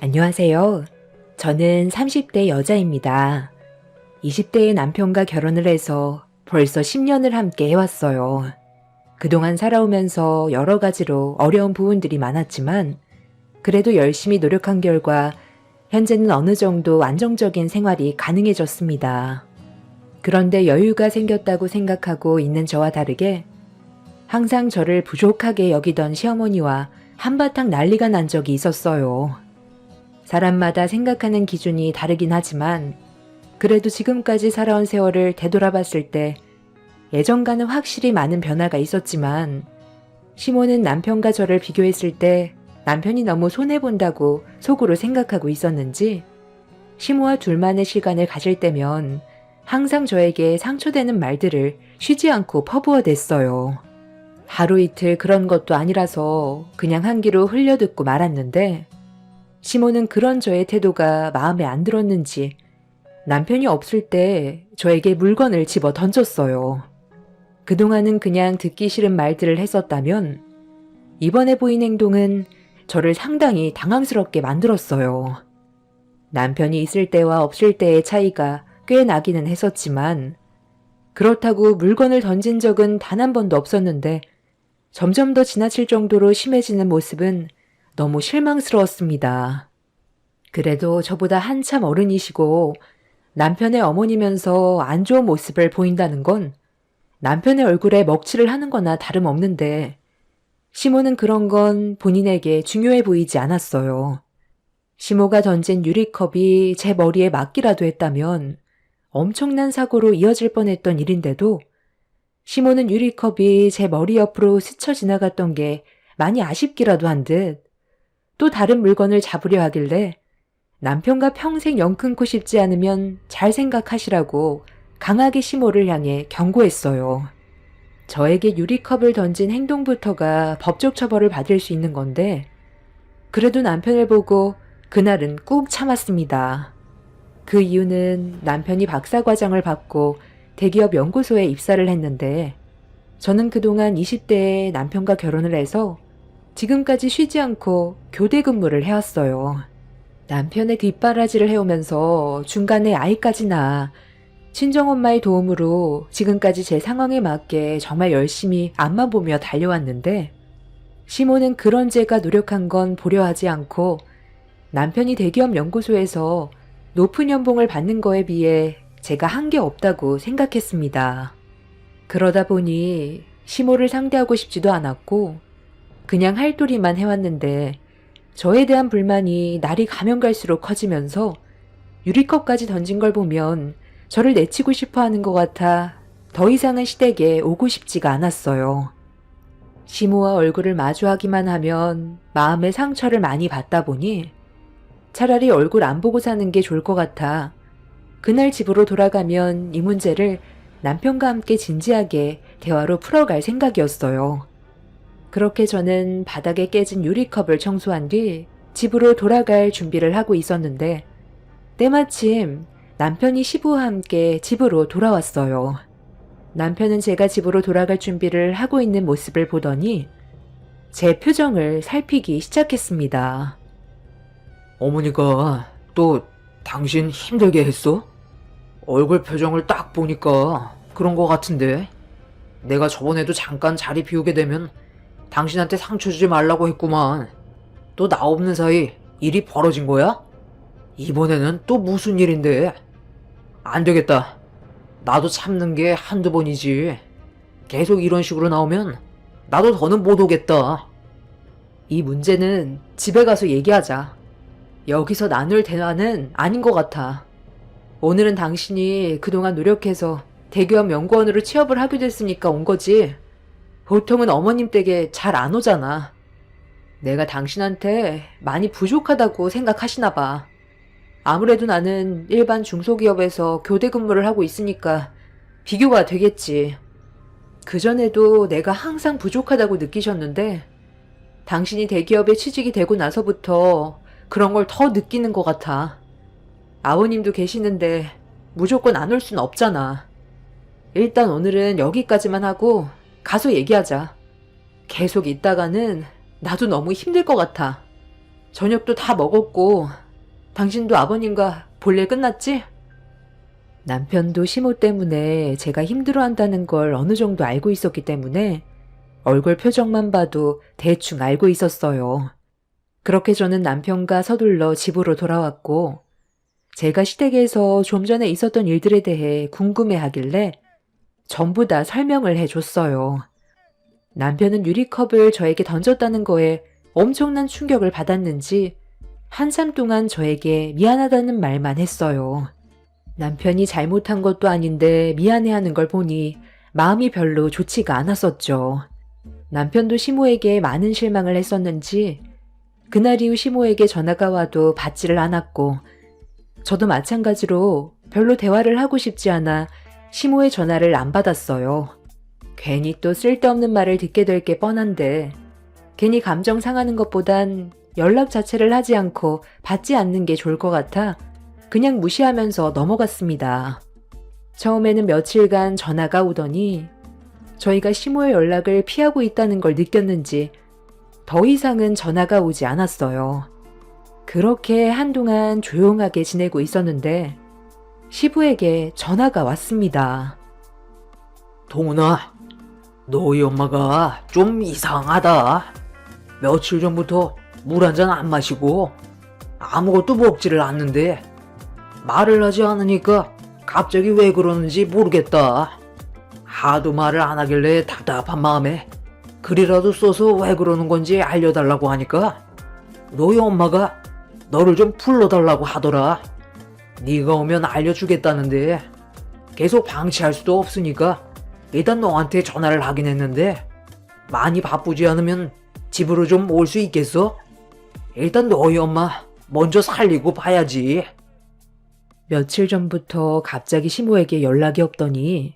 안녕하세요. 저는 30대 여자입니다. 20대의 남편과 결혼을 해서 벌써 10년을 함께 해왔어요. 그동안 살아오면서 여러 가지로 어려운 부분들이 많았지만 그래도 열심히 노력한 결과 현재는 어느 정도 안정적인 생활이 가능해졌습니다. 그런데 여유가 생겼다고 생각하고 있는 저와 다르게 항상 저를 부족하게 여기던 시어머니와 한바탕 난리가 난 적이 있었어요. 사람마다 생각하는 기준이 다르긴 하지만 그래도 지금까지 살아온 세월을 되돌아봤을 때 예전과는 확실히 많은 변화가 있었지만 시모는 남편과 저를 비교했을 때 남편이 너무 손해본다고 속으로 생각하고 있었는지 시모와 둘만의 시간을 가질 때면 항상 저에게 상처되는 말들을 쉬지 않고 퍼부어댔어요. 하루 이틀 그런 것도 아니라서 그냥 한 귀로 흘려듣고 말았는데 시모는 그런 저의 태도가 마음에 안 들었는지 남편이 없을 때 저에게 물건을 집어 던졌어요. 그동안은 그냥 듣기 싫은 말들을 했었다면 이번에 보인 행동은 저를 상당히 당황스럽게 만들었어요. 남편이 있을 때와 없을 때의 차이가 꽤 나기는 했었지만 그렇다고 물건을 던진 적은 단 한 번도 없었는데 점점 더 지나칠 정도로 심해지는 모습은 너무 실망스러웠습니다. 그래도 저보다 한참 어른이시고 남편의 어머니면서 안 좋은 모습을 보인다는 건 남편의 얼굴에 먹칠을 하는 거나 다름없는데 시모는 그런 건 본인에게 중요해 보이지 않았어요. 시모가 던진 유리컵이 제 머리에 맞기라도 했다면 엄청난 사고로 이어질 뻔했던 일인데도 시모는 유리컵이 제 머리 옆으로 스쳐 지나갔던 게 많이 아쉽기라도 한 듯 또 다른 물건을 잡으려 하길래 남편과 평생 영 끊고 싶지 않으면 잘 생각하시라고 강하게 시모를 향해 경고했어요. 저에게 유리컵을 던진 행동부터가 법적 처벌을 받을 수 있는 건데 그래도 남편을 보고 그날은 꾹 참았습니다. 그 이유는 남편이 박사과정을 받고 대기업 연구소에 입사를 했는데 저는 그동안 20대에 남편과 결혼을 해서 지금까지 쉬지 않고 교대 근무를 해왔어요. 남편의 뒷바라지를 해오면서 중간에 아이까지 낳아 친정엄마의 도움으로 지금까지 제 상황에 맞게 정말 열심히 앞만 보며 달려왔는데 시모는 그런 제가 노력한 건 보려 하지 않고 남편이 대기업 연구소에서 높은 연봉을 받는 거에 비해 제가 한 게 없다고 생각했습니다. 그러다 보니 시모를 상대하고 싶지도 않았고 그냥 할 도리만 해왔는데 저에 대한 불만이 날이 가면 갈수록 커지면서 유리컵까지 던진 걸 보면 저를 내치고 싶어 하는 것 같아 더 이상은 시댁에 오고 싶지가 않았어요. 시모와 얼굴을 마주하기만 하면 마음의 상처를 많이 받다 보니 차라리 얼굴 안 보고 사는 게 좋을 것 같아 그날 집으로 돌아가면 이 문제를 남편과 함께 진지하게 대화로 풀어갈 생각이었어요. 그렇게 저는 바닥에 깨진 유리컵을 청소한 뒤 집으로 돌아갈 준비를 하고 있었는데 때마침 남편이 시부와 함께 집으로 돌아왔어요. 남편은 제가 집으로 돌아갈 준비를 하고 있는 모습을 보더니 제 표정을 살피기 시작했습니다. 어머니가 또 당신 힘들게 했어? 얼굴 표정을 딱 보니까 그런 거 같은데. 내가 저번에도 잠깐 자리 비우게 되면 당신한테 상처 주지 말라고 했구만. 또 나 없는 사이 일이 벌어진 거야? 이번에는 또 무슨 일인데? 안 되겠다. 나도 참는 게 한두 번이지. 계속 이런 식으로 나오면 나도 더는 못 오겠다. 이 문제는 집에 가서 얘기하자. 여기서 나눌 대화는 아닌 것 같아. 오늘은 당신이 그동안 노력해서 대기업 연구원으로 취업을 하게 됐으니까 온 거지. 보통은 어머님 댁에 잘 안 오잖아. 내가 당신한테 많이 부족하다고 생각하시나 봐. 아무래도 나는 일반 중소기업에서 교대 근무를 하고 있으니까 비교가 되겠지. 그전에도 내가 항상 부족하다고 느끼셨는데 당신이 대기업에 취직이 되고 나서부터 그런 걸 더 느끼는 것 같아. 아버님도 계시는데 무조건 안 올 순 없잖아. 일단 오늘은 여기까지만 하고 가서 얘기하자. 계속 있다가는 나도 너무 힘들 것 같아. 저녁도 다 먹었고, 당신도 아버님과 볼일 끝났지? 남편도 시모 때문에 제가 힘들어한다는 걸 어느 정도 알고 있었기 때문에 얼굴 표정만 봐도 대충 알고 있었어요. 그렇게 저는 남편과 서둘러 집으로 돌아왔고, 제가 시댁에서 좀 전에 있었던 일들에 대해 궁금해하길래 전부 다 설명을 해줬어요. 남편은 유리컵을 저에게 던졌다는 거에 엄청난 충격을 받았는지 한참 동안 저에게 미안하다는 말만 했어요. 남편이 잘못한 것도 아닌데 미안해하는 걸 보니 마음이 별로 좋지가 않았었죠. 남편도 시모에게 많은 실망을 했었는지 그날 이후 시모에게 전화가 와도 받지를 않았고, 저도 마찬가지로 별로 대화를 하고 싶지 않아 시모의 전화를 안 받았어요. 괜히 또 쓸데없는 말을 듣게 될 게 뻔한데 괜히 감정 상하는 것보단 연락 자체를 하지 않고 받지 않는 게 좋을 것 같아 그냥 무시하면서 넘어갔습니다. 처음에는 며칠간 전화가 오더니 저희가 시모의 연락을 피하고 있다는 걸 느꼈는지 더 이상은 전화가 오지 않았어요. 그렇게 한동안 조용하게 지내고 있었는데 시부에게 전화가 왔습니다. 동훈아, 너희 엄마가 좀 이상하다. 며칠 전부터 물 한 잔 안 마시고 아무것도 먹지를 않는데 말을 하지 않으니까 갑자기 왜 그러는지 모르겠다. 하도 말을 안 하길래 답답한 마음에 글이라도 써서 왜 그러는 건지 알려달라고 하니까 너희 엄마가 너를 좀 불러달라고 하더라. 네가 오면 알려주겠다는데 계속 방치할 수도 없으니까 일단 너한테 전화를 하긴 했는데 많이 바쁘지 않으면 집으로 좀 올 수 있겠어? 일단 너희 엄마 먼저 살리고 봐야지. 며칠 전부터 갑자기 시모에게 연락이 없더니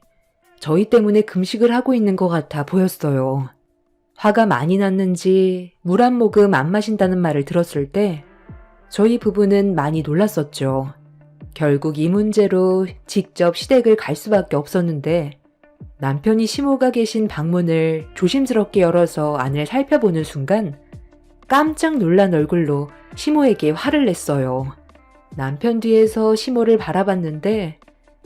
저희 때문에 금식을 하고 있는 것 같아 보였어요. 화가 많이 났는지 물 한 모금 안 마신다는 말을 들었을 때 저희 부부는 많이 놀랐었죠. 결국 이 문제로 직접 시댁을 갈 수밖에 없었는데 남편이 시모가 계신 방문을 조심스럽게 열어서 안을 살펴보는 순간 깜짝 놀란 얼굴로 시모에게 화를 냈어요. 남편 뒤에서 시모를 바라봤는데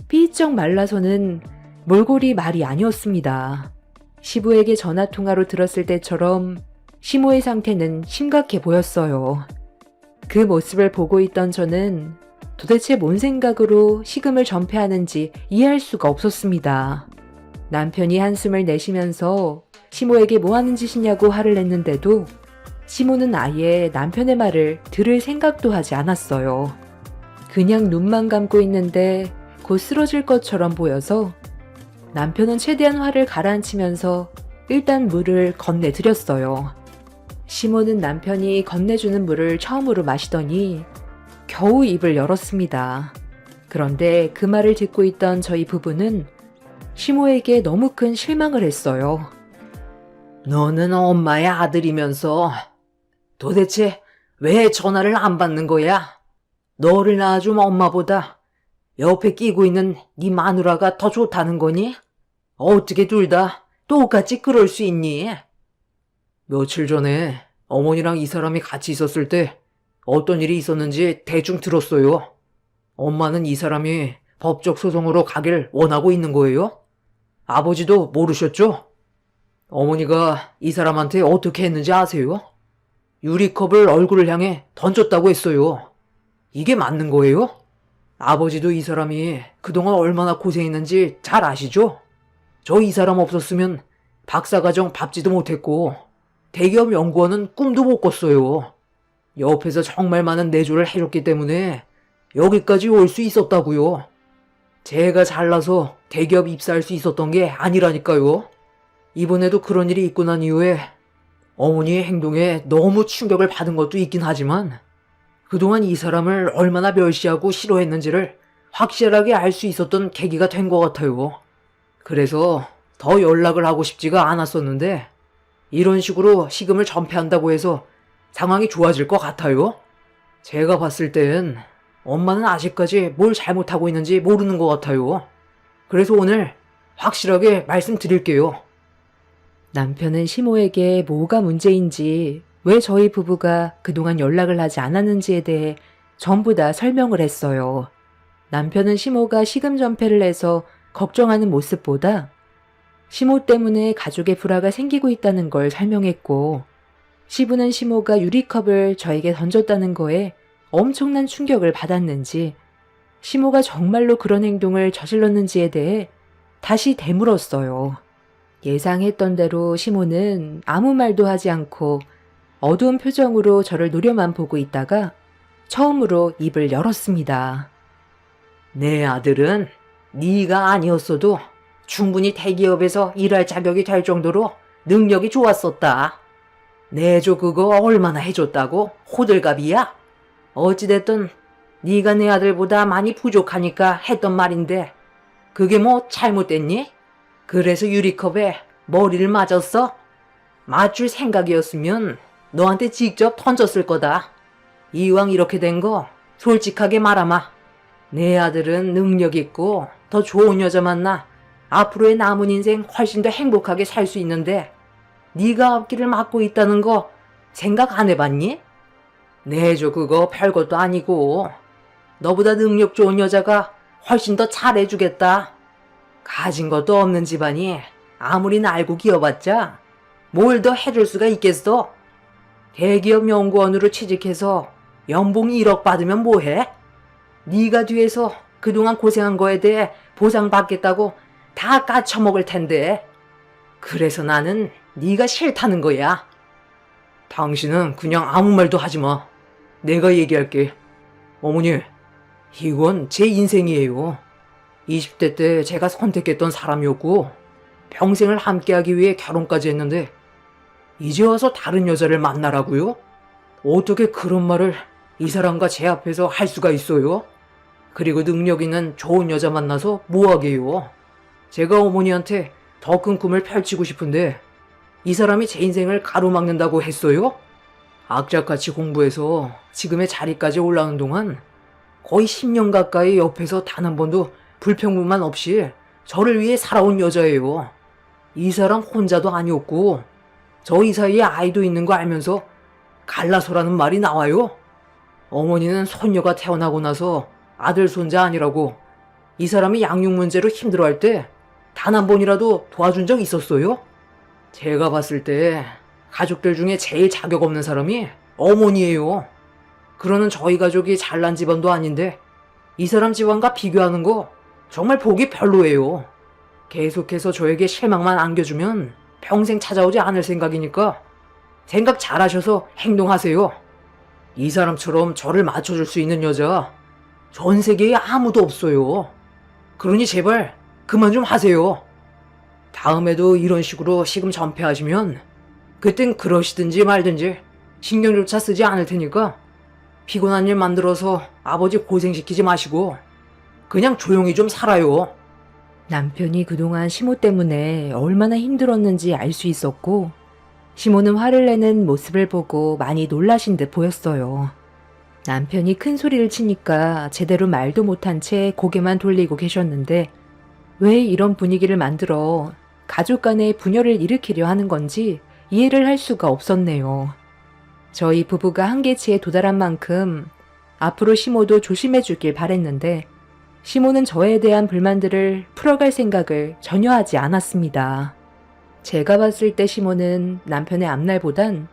삐쩍 말라서는 몰골이 말이 아니었습니다. 시부에게 전화통화로 들었을 때처럼 시모의 상태는 심각해 보였어요. 그 모습을 보고 있던 저는 도대체 뭔 생각으로 식음을 전폐하는지 이해할 수가 없었습니다. 남편이 한숨을 내쉬면서 시모에게 뭐 하는 짓이냐고 화를 냈는데도 시모는 아예 남편의 말을 들을 생각도 하지 않았어요. 그냥 눈만 감고 있는데 곧 쓰러질 것처럼 보여서 남편은 최대한 화를 가라앉히면서 일단 물을 건네드렸어요. 시모는 남편이 건네주는 물을 처음으로 마시더니 겨우 입을 열었습니다. 그런데 그 말을 듣고 있던 저희 부부는 시모에게 너무 큰 실망을 했어요. 너는 엄마의 아들이면서 도대체 왜 전화를 안 받는 거야? 너를 낳아준 엄마보다 옆에 끼고 있는 네 마누라가 더 좋다는 거니? 어떻게 둘 다 똑같이 그럴 수 있니? 며칠 전에 어머니랑 이 사람이 같이 있었을 때 어떤 일이 있었는지 대충 들었어요. 엄마는 이 사람이 법적 소송으로 가길 원하고 있는 거예요? 아버지도 모르셨죠? 어머니가 이 사람한테 어떻게 했는지 아세요? 유리컵을 얼굴을 향해 던졌다고 했어요. 이게 맞는 거예요? 아버지도 이 사람이 그동안 얼마나 고생했는지 잘 아시죠? 저 이 사람 없었으면 박사과정 밟지도 못했고 대기업 연구원은 꿈도 못 꿨어요. 옆에서 정말 많은 내조를 해줬기 때문에 여기까지 올 수 있었다고요. 제가 잘나서 대기업 입사할 수 있었던 게 아니라니까요. 이번에도 그런 일이 있고 난 이후에 어머니의 행동에 너무 충격을 받은 것도 있긴 하지만 그동안 이 사람을 얼마나 멸시하고 싫어했는지를 확실하게 알 수 있었던 계기가 된 것 같아요. 그래서 더 연락을 하고 싶지가 않았었는데 이런 식으로 식음을 전폐한다고 해서 상황이 좋아질 것 같아요? 제가 봤을 땐 엄마는 아직까지 뭘 잘못하고 있는지 모르는 것 같아요. 그래서 오늘 확실하게 말씀드릴게요. 남편은 시모에게 뭐가 문제인지 왜 저희 부부가 그동안 연락을 하지 않았는지에 대해 전부 다 설명을 했어요. 남편은 시모가 시금 전폐를 해서 걱정하는 모습보다 시모 때문에 가족의 불화가 생기고 있다는 걸 설명했고, 시부는 시모가 유리컵을 저에게 던졌다는 거에 엄청난 충격을 받았는지, 시모가 정말로 그런 행동을 저질렀는지에 대해 다시 되물었어요. 예상했던 대로 시모는 아무 말도 하지 않고 어두운 표정으로 저를 노려만 보고 있다가 처음으로 입을 열었습니다. 내 아들은 네가 아니었어도 충분히 대기업에서 일할 자격이 될 정도로 능력이 좋았었다. 내조 그거 얼마나 해줬다고 호들갑이야? 어찌됐든 네가 내 아들보다 많이 부족하니까 했던 말인데 그게 뭐 잘못됐니? 그래서 유리컵에 머리를 맞았어? 맞출 생각이었으면 너한테 직접 던졌을 거다. 이왕 이렇게 된 거 솔직하게 말하마. 내 아들은 능력 있고 더 좋은 여자 만나 앞으로의 남은 인생 훨씬 더 행복하게 살 수 있는데 네가 앞길을 막고 있다는 거 생각 안 해봤니? 내조 그거 별것도 아니고 너보다 능력 좋은 여자가 훨씬 더 잘해주겠다. 가진 것도 없는 집안이 아무리 날고 기어봤자 뭘 더 해줄 수가 있겠어? 대기업 연구원으로 취직해서 연봉 1억 받으면 뭐해? 네가 뒤에서 그동안 고생한 거에 대해 보상받겠다고 다 까쳐먹을 텐데. 그래서 나는 네가 싫다는 거야. 당신은 그냥 아무 말도 하지 마. 내가 얘기할게. 어머니, 이건 제 인생이에요. 20대 때 제가 선택했던 사람이었고 평생을 함께하기 위해 결혼까지 했는데 이제 와서 다른 여자를 만나라고요? 어떻게 그런 말을 이 사람과 제 앞에서 할 수가 있어요? 그리고 능력 있는 좋은 여자 만나서 뭐하게요? 제가 어머니한테 더 큰 꿈을 펼치고 싶은데 이 사람이 제 인생을 가로막는다고 했어요? 악착같이 공부해서 지금의 자리까지 올라오는 동안 거의 10년 가까이 옆에서 단 한 번도 불평불만 없이 저를 위해 살아온 여자예요. 이 사람 혼자도 아니었고 저희 사이에 아이도 있는 거 알면서 갈라서라는 말이 나와요? 어머니는 손녀가 태어나고 나서 아들 손자 아니라고 이 사람이 양육 문제로 힘들어할 때 단 한 번이라도 도와준 적 있었어요? 제가 봤을 때 가족들 중에 제일 자격 없는 사람이 어머니예요. 그러는 저희 가족이 잘난 집안도 아닌데 이 사람 집안과 비교하는 거 정말 보기 별로예요. 계속해서 저에게 실망만 안겨주면 평생 찾아오지 않을 생각이니까 생각 잘하셔서 행동하세요. 이 사람처럼 저를 맞춰줄 수 있는 여자 전 세계에 아무도 없어요. 그러니 제발 그만 좀 하세요. 다음에도 이런 식으로 시금 전폐하시면 그땐 그러시든지 말든지 신경조차 쓰지 않을 테니까 피곤한 일 만들어서 아버지 고생시키지 마시고 그냥 조용히 좀 살아요. 남편이 그동안 시모 때문에 얼마나 힘들었는지 알 수 있었고, 시모는 화를 내는 모습을 보고 많이 놀라신 듯 보였어요. 남편이 큰 소리를 치니까 제대로 말도 못한 채 고개만 돌리고 계셨는데 왜 이런 분위기를 만들어 가족 간의 분열을 일으키려 하는 건지 이해를 할 수가 없었네요. 저희 부부가 한계치에 도달한 만큼 앞으로 시모도 조심해 주길 바랬는데 시모는 저에 대한 불만들을 풀어갈 생각을 전혀 하지 않았습니다. 제가 봤을 때 시모는 남편의 앞날보단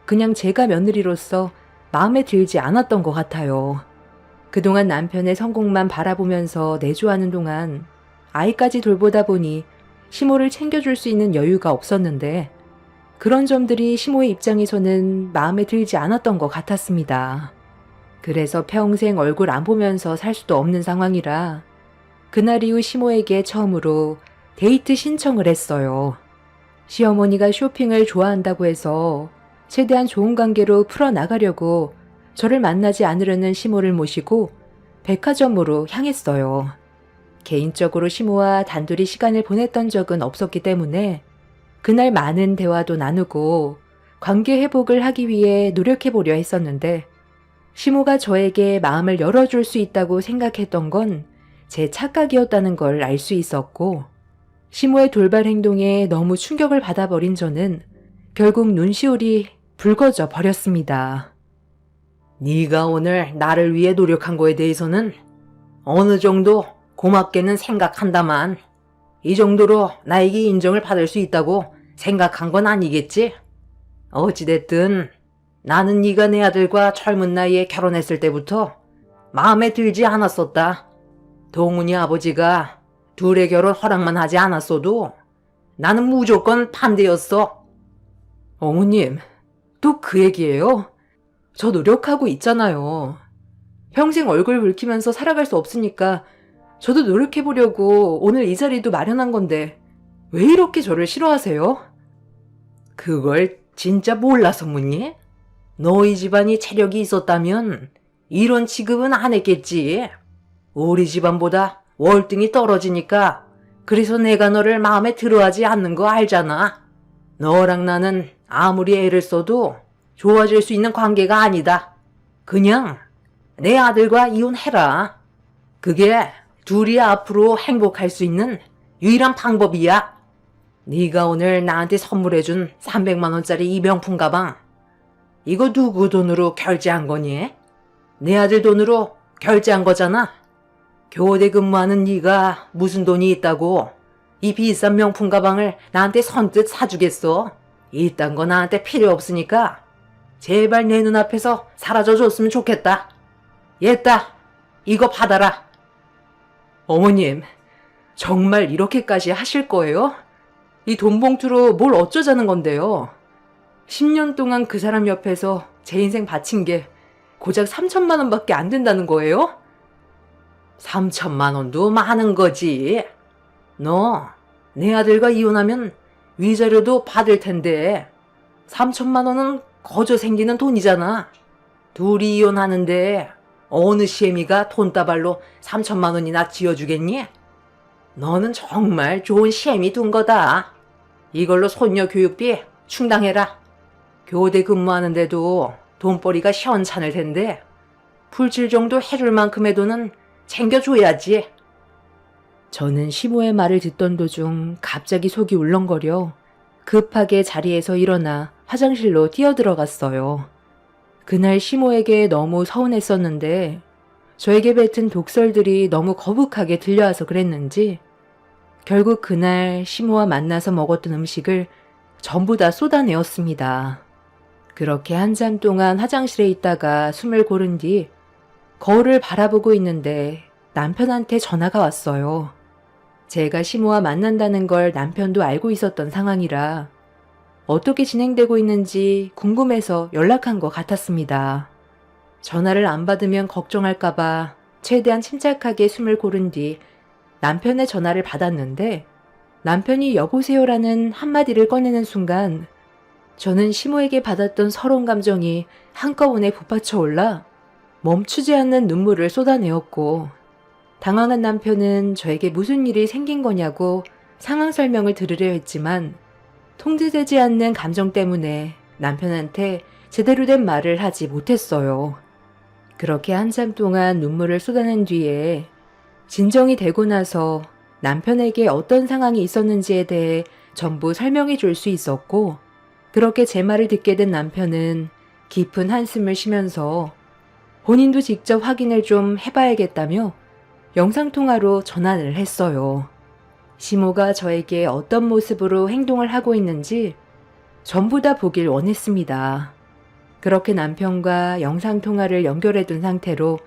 그냥 제가 며느리로서 마음에 들지 않았던 것 같아요. 그동안 남편의 성공만 바라보면서 내조하는 동안 아이까지 돌보다 보니 시모를 챙겨줄 수 있는 여유가 없었는데 그런 점들이 시모의 입장에서는 마음에 들지 않았던 것 같았습니다. 그래서 평생 얼굴 안 보면서 살 수도 없는 상황이라 그날 이후 시모에게 처음으로 데이트 신청을 했어요. 시어머니가 쇼핑을 좋아한다고 해서 최대한 좋은 관계로 풀어나가려고 저를 만나지 않으려는 시모를 모시고 백화점으로 향했어요. 개인적으로 시모와 단둘이 시간을 보냈던 적은 없었기 때문에 그날 많은 대화도 나누고 관계 회복을 하기 위해 노력해보려 했었는데 시모가 저에게 마음을 열어줄 수 있다고 생각했던 건 제 착각이었다는 걸 알 수 있었고 시모의 돌발 행동에 너무 충격을 받아버린 저는 결국 눈시울이 붉어져 버렸습니다. 네가 오늘 나를 위해 노력한 거에 대해서는 어느 정도 고맙게는 생각한다만 이 정도로 나에게 인정을 받을 수 있다고 생각한 건 아니겠지? 어찌됐든 나는 네가 내 아들과 젊은 나이에 결혼했을 때부터 마음에 들지 않았었다. 동훈이 아버지가 둘의 결혼 허락만 하지 않았어도 나는 무조건 반대였어. 어머님, 또 그 얘기예요? 저 노력하고 있잖아요. 평생 얼굴 붉히면서 살아갈 수 없으니까 저도 노력해보려고 오늘 이 자리도 마련한 건데 왜 이렇게 저를 싫어하세요? 그걸 진짜 몰라서 묻니? 너희 집안이 체력이 있었다면 이런 취급은 안 했겠지. 우리 집안보다 월등히 떨어지니까 그래서 내가 너를 마음에 들어하지 않는 거 알잖아. 너랑 나는 아무리 애를 써도 좋아질 수 있는 관계가 아니다. 그냥 내 아들과 이혼해라. 그게 둘이 앞으로 행복할 수 있는 유일한 방법이야. 네가 오늘 나한테 선물해준 300만 원짜리 이 명품 가방, 이거 누구 돈으로 결제한 거니? 내 아들 돈으로 결제한 거잖아. 교대 근무하는 네가 무슨 돈이 있다고 이 비싼 명품 가방을 나한테 선뜻 사주겠어? 이딴 거 나한테 필요 없으니까 제발 내 눈앞에서 사라져줬으면 좋겠다. 얘따, 이거 받아라. 어머님, 정말 이렇게까지 하실 거예요? 이 돈 봉투로 뭘 어쩌자는 건데요? 10년 동안 그 사람 옆에서 제 인생 바친 게 고작 3천만 원밖에 안 된다는 거예요? 3천만 원도 많은 거지. 너 내 아들과 이혼하면 위자료도 받을 텐데 3천만 원은 거저 생기는 돈이잖아. 둘이 이혼하는데 어느 시애미가 돈다발로 3천만 원이나 지어주겠니? 너는 정말 좋은 시애미 둔 거다. 이걸로 손녀 교육비 충당해라. 교대 근무하는데도 돈벌이가 시원찮을 텐데 풀칠 정도 해줄 만큼의 돈은 챙겨줘야지. 저는 시모의 말을 듣던 도중 갑자기 속이 울렁거려 급하게 자리에서 일어나 화장실로 뛰어들어갔어요. 그날 시모에게 너무 서운했었는데 저에게 뱉은 독설들이 너무 거북하게 들려와서 그랬는지 결국 그날 시모와 만나서 먹었던 음식을 전부 다 쏟아내었습니다. 그렇게 한참 동안 화장실에 있다가 숨을 고른 뒤 거울을 바라보고 있는데 남편한테 전화가 왔어요. 제가 시모와 만난다는 걸 남편도 알고 있었던 상황이라 어떻게 진행되고 있는지 궁금해서 연락한 것 같았습니다. 전화를 안 받으면 걱정할까봐 최대한 침착하게 숨을 고른 뒤 남편의 전화를 받았는데 남편이 여보세요라는 한마디를 꺼내는 순간 저는 시모에게 받았던 서러운 감정이 한꺼번에 북받쳐 올라 멈추지 않는 눈물을 쏟아내었고 당황한 남편은 저에게 무슨 일이 생긴 거냐고 상황 설명을 들으려 했지만 통제되지 않는 감정 때문에 남편한테 제대로 된 말을 하지 못했어요. 그렇게 한참 동안 눈물을 쏟아낸 뒤에 진정이 되고 나서 남편에게 어떤 상황이 있었는지에 대해 전부 설명해 줄 수 있었고 그렇게 제 말을 듣게 된 남편은 깊은 한숨을 쉬면서 본인도 직접 확인을 좀 해봐야겠다며 영상통화로 전화를 했어요. 시모가 저에게 어떤 모습으로 행동을 하고 있는지 전부 다 보길 원했습니다. 그렇게 남편과 영상통화를 연결해둔 상태로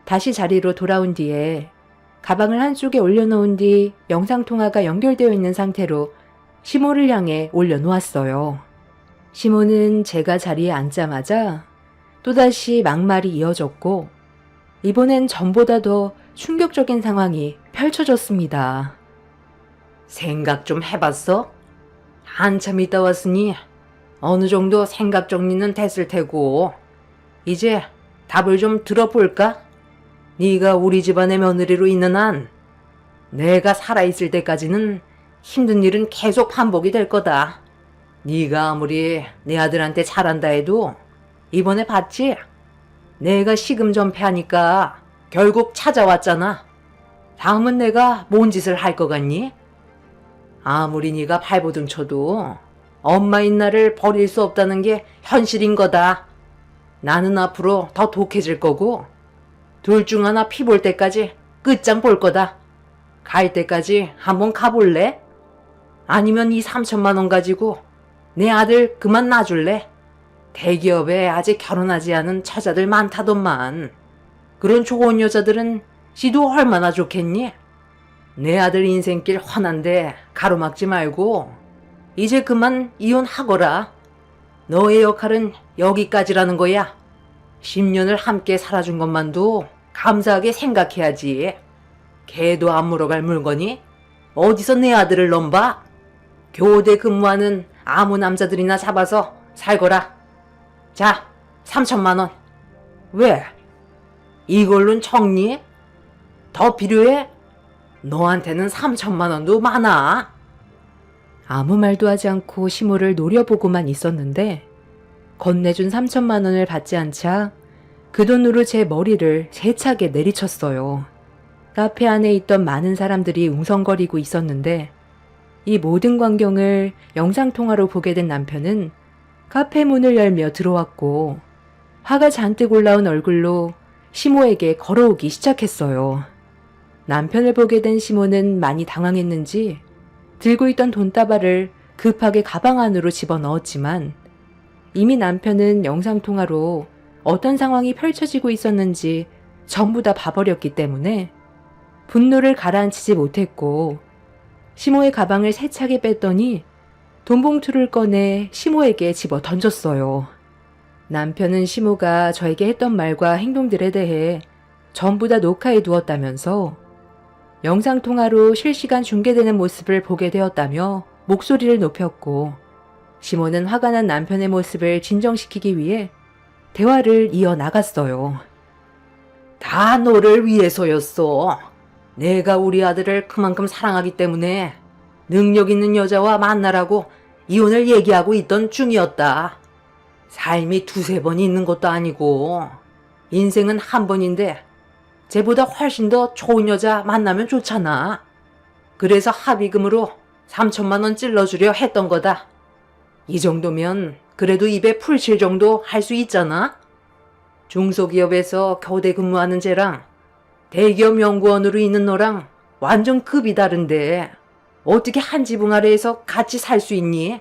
다시 자리로 돌아온 뒤에 가방을 한쪽에 올려놓은 뒤 영상통화가 연결되어 있는 상태로 시모를 향해 올려놓았어요. 시모는 제가 자리에 앉자마자 또다시 막말이 이어졌고 이번엔 전보다 더 충격적인 상황이 펼쳐졌습니다. 생각 좀 해봤어? 한참 있다 왔으니 어느 정도 생각 정리는 됐을 테고 이제 답을 좀 들어볼까? 네가 우리 집안의 며느리로 있는 한 내가 살아있을 때까지는 힘든 일은 계속 반복이 될 거다. 네가 아무리 내 아들한테 잘한다 해도 이번에 봤지? 내가 시금 전폐하니까 결국 찾아왔잖아. 다음은 내가 뭔 짓을 할 것 같니? 아무리 네가 발버둥 쳐도 엄마인 나를 버릴 수 없다는 게 현실인 거다. 나는 앞으로 더 독해질 거고 둘 중 하나 피 볼 때까지 끝장 볼 거다. 갈 때까지 한번 가볼래? 아니면 이 3천만 원 가지고 내 아들 그만 놔줄래? 대기업에 아직 결혼하지 않은 처자들 많다더만. 그런 좋은 여자들은 지도 얼마나 좋겠니? 내 아들 인생길 훤한데 가로막지 말고 이제 그만 이혼하거라. 너의 역할은 여기까지라는 거야. 10년을 함께 살아준 것만도 감사하게 생각해야지. 개도 안 물어갈 물건이 어디서 내 아들을 넘봐? 교대 근무하는 아무 남자들이나 잡아서 살거라. 자, 3천만 원. 왜? 이걸로는 청리? 더 필요해? 너한테는 3천만 원도 많아. 아무 말도 하지 않고 시모를 노려보고만 있었는데 건네준 3천만 원을 받지 않자 그 돈으로 제 머리를 세차게 내리쳤어요. 카페 안에 있던 많은 사람들이 웅성거리고 있었는데 이 모든 광경을 영상통화로 보게 된 남편은 카페 문을 열며 들어왔고 화가 잔뜩 올라온 얼굴로 시모에게 걸어오기 시작했어요. 남편을 보게 된 시모는 많이 당황했는지 들고 있던 돈다발을 급하게 가방 안으로 집어넣었지만 이미 남편은 영상통화로 어떤 상황이 펼쳐지고 있었는지 전부 다 봐버렸기 때문에 분노를 가라앉히지 못했고 시모의 가방을 세차게 뺐더니 돈봉투를 꺼내 시모에게 집어 던졌어요. 남편은 시모가 저에게 했던 말과 행동들에 대해 전부 다 녹화해 두었다면서 영상통화로 실시간 중계되는 모습을 보게 되었다며 목소리를 높였고 시모는 화가 난 남편의 모습을 진정시키기 위해 대화를 이어나갔어요. 다 너를 위해서였어. 내가 우리 아들을 그만큼 사랑하기 때문에 능력 있는 여자와 만나라고 이혼을 얘기하고 있던 중이었다. 삶이 두세 번이 있는 것도 아니고 인생은 한 번인데 쟤보다 훨씬 더 좋은 여자 만나면 좋잖아. 그래서 합의금으로 3천만 원 찔러주려 했던 거다. 이 정도면 그래도 입에 풀 칠 정도 할 수 있잖아. 중소기업에서 교대 근무하는 쟤랑 대기업 연구원으로 있는 너랑 완전 급이 다른데 어떻게 한 지붕 아래에서 같이 살 수 있니?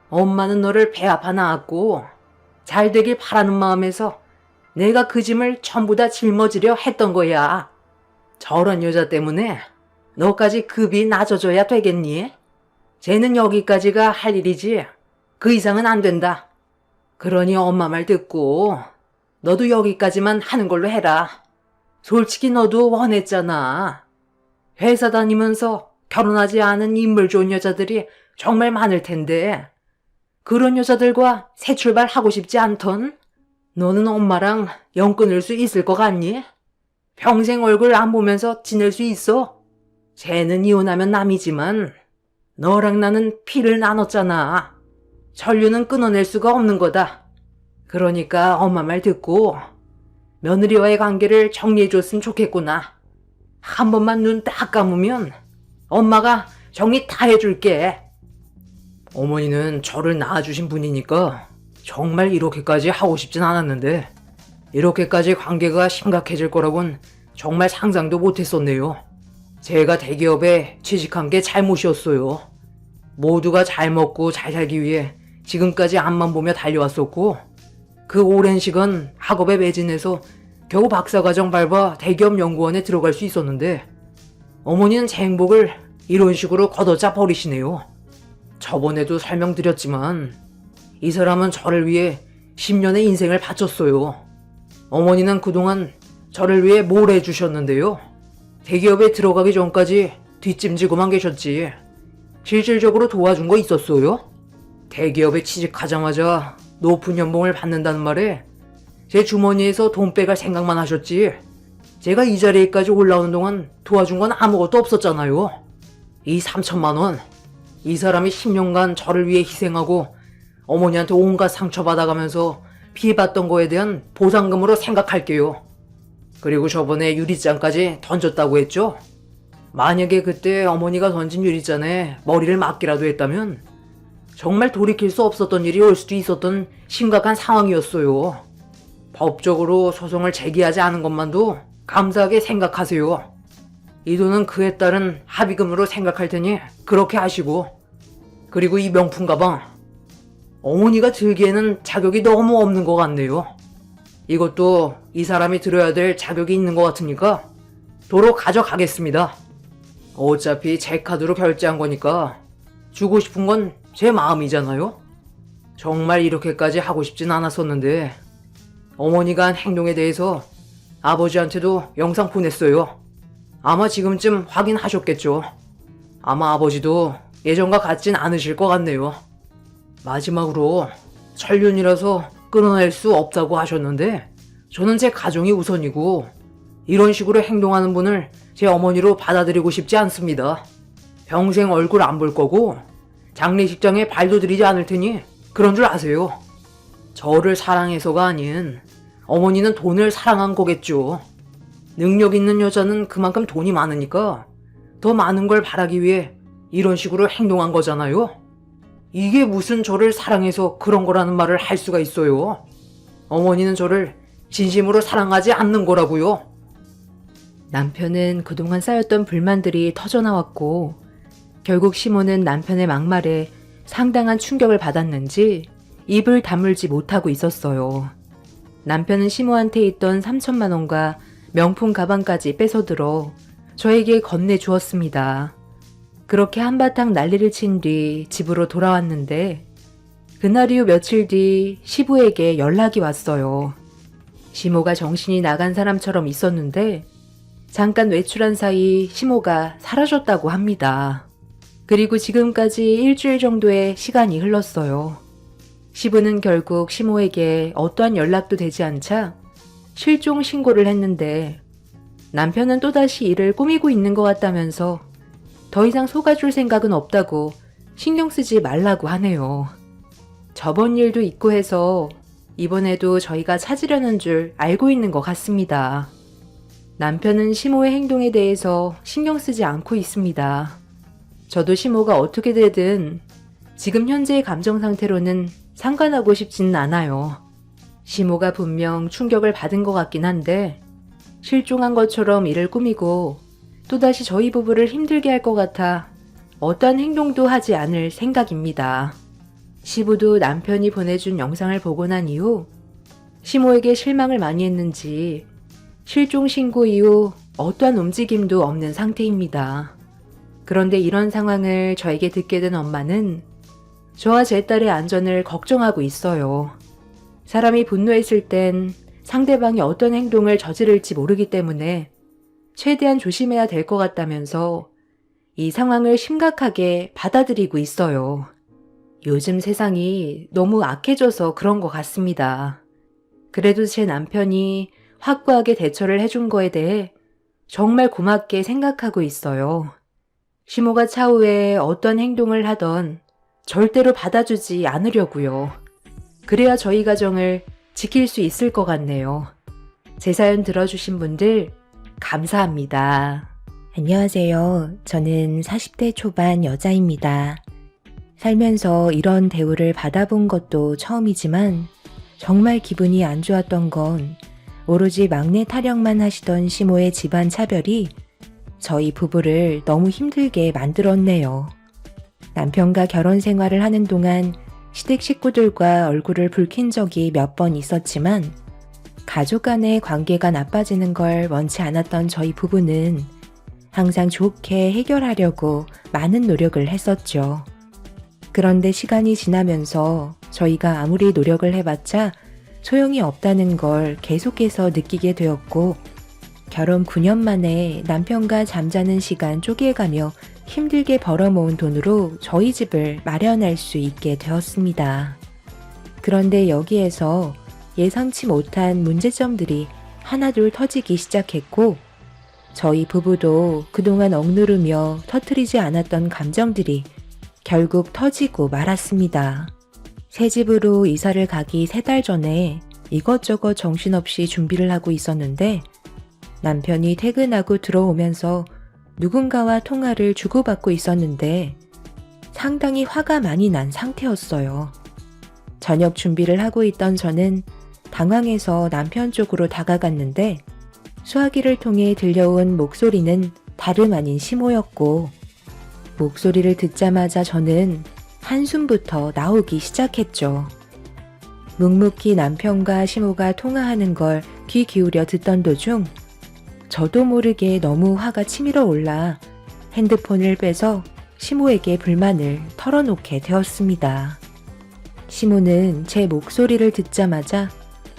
엄마는 너를 배 아파 낳았고 잘 되길 바라는 마음에서 내가 그 짐을 전부 다 짊어지려 했던 거야. 저런 여자 때문에 너까지 급이 낮아져야 되겠니? 쟤는 여기까지가 할 일이지 그 이상은 안 된다. 그러니 엄마 말 듣고 너도 여기까지만 하는 걸로 해라. 솔직히 너도 원했잖아. 회사 다니면서 결혼하지 않은 인물 좋은 여자들이 정말 많을 텐데 그런 여자들과 새 출발하고 싶지 않던? 너는 엄마랑 연 끊을 수 있을 것 같니? 평생 얼굴 안 보면서 지낼 수 있어? 쟤는 이혼하면 남이지만 너랑 나는 피를 나눴잖아. 전류는 끊어낼 수가 없는 거다. 그러니까 엄마 말 듣고 며느리와의 관계를 정리해줬으면 좋겠구나. 한 번만 눈 딱 감으면 엄마가 정리 다 해줄게. 어머니는 저를 낳아주신 분이니까 정말 이렇게까지 하고 싶진 않았는데 이렇게까지 관계가 심각해질 거라곤 정말 상상도 못했었네요. 제가 대기업에 취직한 게 잘못이었어요. 모두가 잘 먹고 잘 살기 위해 지금까지 앞만 보며 달려왔었고 그 오랜 시간 학업에 매진해서 겨우 박사과정 밟아 대기업 연구원에 들어갈 수 있었는데 어머니는 제 행복을 이런 식으로 걷어짜 버리시네요. 저번에도 설명드렸지만 이 사람은 저를 위해 10년의 인생을 바쳤어요. 어머니는 그동안 저를 위해 뭘 해주셨는데요. 대기업에 들어가기 전까지 뒷짐지고만 계셨지. 실질적으로 도와준 거 있었어요? 대기업에 취직하자마자 높은 연봉을 받는다는 말에 제 주머니에서 돈 빼갈 생각만 하셨지. 제가 이 자리에까지 올라오는 동안 도와준 건 아무것도 없었잖아요. 이 3천만 원, 이 사람이 10년간 저를 위해 희생하고 어머니한테 온갖 상처받아가면서 피해봤던 거에 대한 보상금으로 생각할게요. 그리고 저번에 유리잔까지 던졌다고 했죠? 만약에 그때 어머니가 던진 유리잔에 머리를 맞기라도 했다면 정말 돌이킬 수 없었던 일이 올 수도 있었던 심각한 상황이었어요. 법적으로 소송을 제기하지 않은 것만도 감사하게 생각하세요. 이 돈은 그에 따른 합의금으로 생각할 테니 그렇게 하시고, 그리고 이 명품 가방, 어머니가 들기에는 자격이 너무 없는 것 같네요. 이것도 이 사람이 들어야 될 자격이 있는 것 같으니까 도로 가져가겠습니다. 어차피 제 카드로 결제한 거니까 주고 싶은 건 제 마음이잖아요. 정말 이렇게까지 하고 싶진 않았었는데 어머니가 한 행동에 대해서 아버지한테도 영상 보냈어요. 아마 지금쯤 확인하셨겠죠. 아마 아버지도 예전과 같진 않으실 것 같네요. 마지막으로 천륜이라서 끊어낼 수 없다고 하셨는데 저는 제 가정이 우선이고 이런 식으로 행동하는 분을 제 어머니로 받아들이고 싶지 않습니다. 평생 얼굴 안 볼 거고 장례식장에 발도 들이지 않을 테니 그런 줄 아세요. 저를 사랑해서가 아닌 어머니는 돈을 사랑한 거겠죠. 능력 있는 여자는 그만큼 돈이 많으니까 더 많은 걸 바라기 위해 이런 식으로 행동한 거잖아요. 이게 무슨 저를 사랑해서 그런 거라는 말을 할 수가 있어요. 어머니는 저를 진심으로 사랑하지 않는 거라고요. 남편은 그동안 쌓였던 불만들이 터져나왔고 결국 시모는 남편의 막말에 상당한 충격을 받았는지 입을 다물지 못하고 있었어요. 남편은 시모한테 있던 3천만 원과 명품 가방까지 뺏어들어 저에게 건네주었습니다. 그렇게 한바탕 난리를 친 뒤 집으로 돌아왔는데 그날 이후 며칠 뒤 시부에게 연락이 왔어요. 시모가 정신이 나간 사람처럼 있었는데 잠깐 외출한 사이 시모가 사라졌다고 합니다. 그리고 지금까지 일주일 정도의 시간이 흘렀어요. 시부는 결국 시모에게 어떠한 연락도 되지 않자 실종 신고를 했는데 남편은 또다시 이를 꾸미고 있는 것 같다면서 더 이상 속아줄 생각은 없다고 신경 쓰지 말라고 하네요. 저번 일도 있고 해서 이번에도 저희가 찾으려는 줄 알고 있는 것 같습니다. 남편은 시모의 행동에 대해서 신경 쓰지 않고 있습니다. 저도 시모가 어떻게 되든 지금 현재의 감정 상태로는 상관하고 싶지는 않아요. 시모가 분명 충격을 받은 것 같긴 한데 실종한 것처럼 이를 꾸미고 또다시 저희 부부를 힘들게 할 것 같아 어떠한 행동도 하지 않을 생각입니다. 시부도 남편이 보내준 영상을 보고 난 이후 시모에게 실망을 많이 했는지 실종 신고 이후 어떠한 움직임도 없는 상태입니다. 그런데 이런 상황을 저에게 듣게 된 엄마는 저와 제 딸의 안전을 걱정하고 있어요. 사람이 분노했을 땐 상대방이 어떤 행동을 저지를지 모르기 때문에 최대한 조심해야 될 것 같다면서 이 상황을 심각하게 받아들이고 있어요. 요즘 세상이 너무 악해져서 그런 것 같습니다. 그래도 제 남편이 확고하게 대처를 해준 거에 대해 정말 고맙게 생각하고 있어요. 시모가 차후에 어떤 행동을 하던 절대로 받아주지 않으려고요. 그래야 저희 가정을 지킬 수 있을 것 같네요. 제 사연 들어주신 분들 감사합니다. 안녕하세요. 저는 40대 초반 여자입니다. 살면서 이런 대우를 받아본 것도 처음이지만 정말 기분이 안 좋았던 건 오로지 막내 타령만 하시던 시모의 집안 차별이 저희 부부를 너무 힘들게 만들었네요. 남편과 결혼 생활을 하는 동안 시댁 식구들과 얼굴을 붉힌 적이 몇 번 있었지만 가족 간의 관계가 나빠지는 걸 원치 않았던 저희 부부는 항상 좋게 해결하려고 많은 노력을 했었죠. 그런데 시간이 지나면서 저희가 아무리 노력을 해봤자 소용이 없다는 걸 계속해서 느끼게 되었고 결혼 9년 만에 남편과 잠자는 시간 쪼개가며 힘들게 벌어모은 돈으로 저희 집을 마련할 수 있게 되었습니다. 그런데 여기에서 예상치 못한 문제점들이 하나둘 터지기 시작했고 저희 부부도 그동안 억누르며 터뜨리지 않았던 감정들이 결국 터지고 말았습니다. 새 집으로 이사를 가기 3달 전에 이것저것 정신없이 준비를 하고 있었는데 남편이 퇴근하고 들어오면서 누군가와 통화를 주고받고 있었는데 상당히 화가 많이 난 상태였어요. 저녁 준비를 하고 있던 저는 당황해서 남편 쪽으로 다가갔는데 수화기를 통해 들려온 목소리는 다름 아닌 시모였고 목소리를 듣자마자 저는 한숨부터 나오기 시작했죠. 묵묵히 남편과 시모가 통화하는 걸 귀 기울여 듣던 도중 저도 모르게 너무 화가 치밀어 올라 핸드폰을 빼서 시모에게 불만을 털어놓게 되었습니다. 시모는 제 목소리를 듣자마자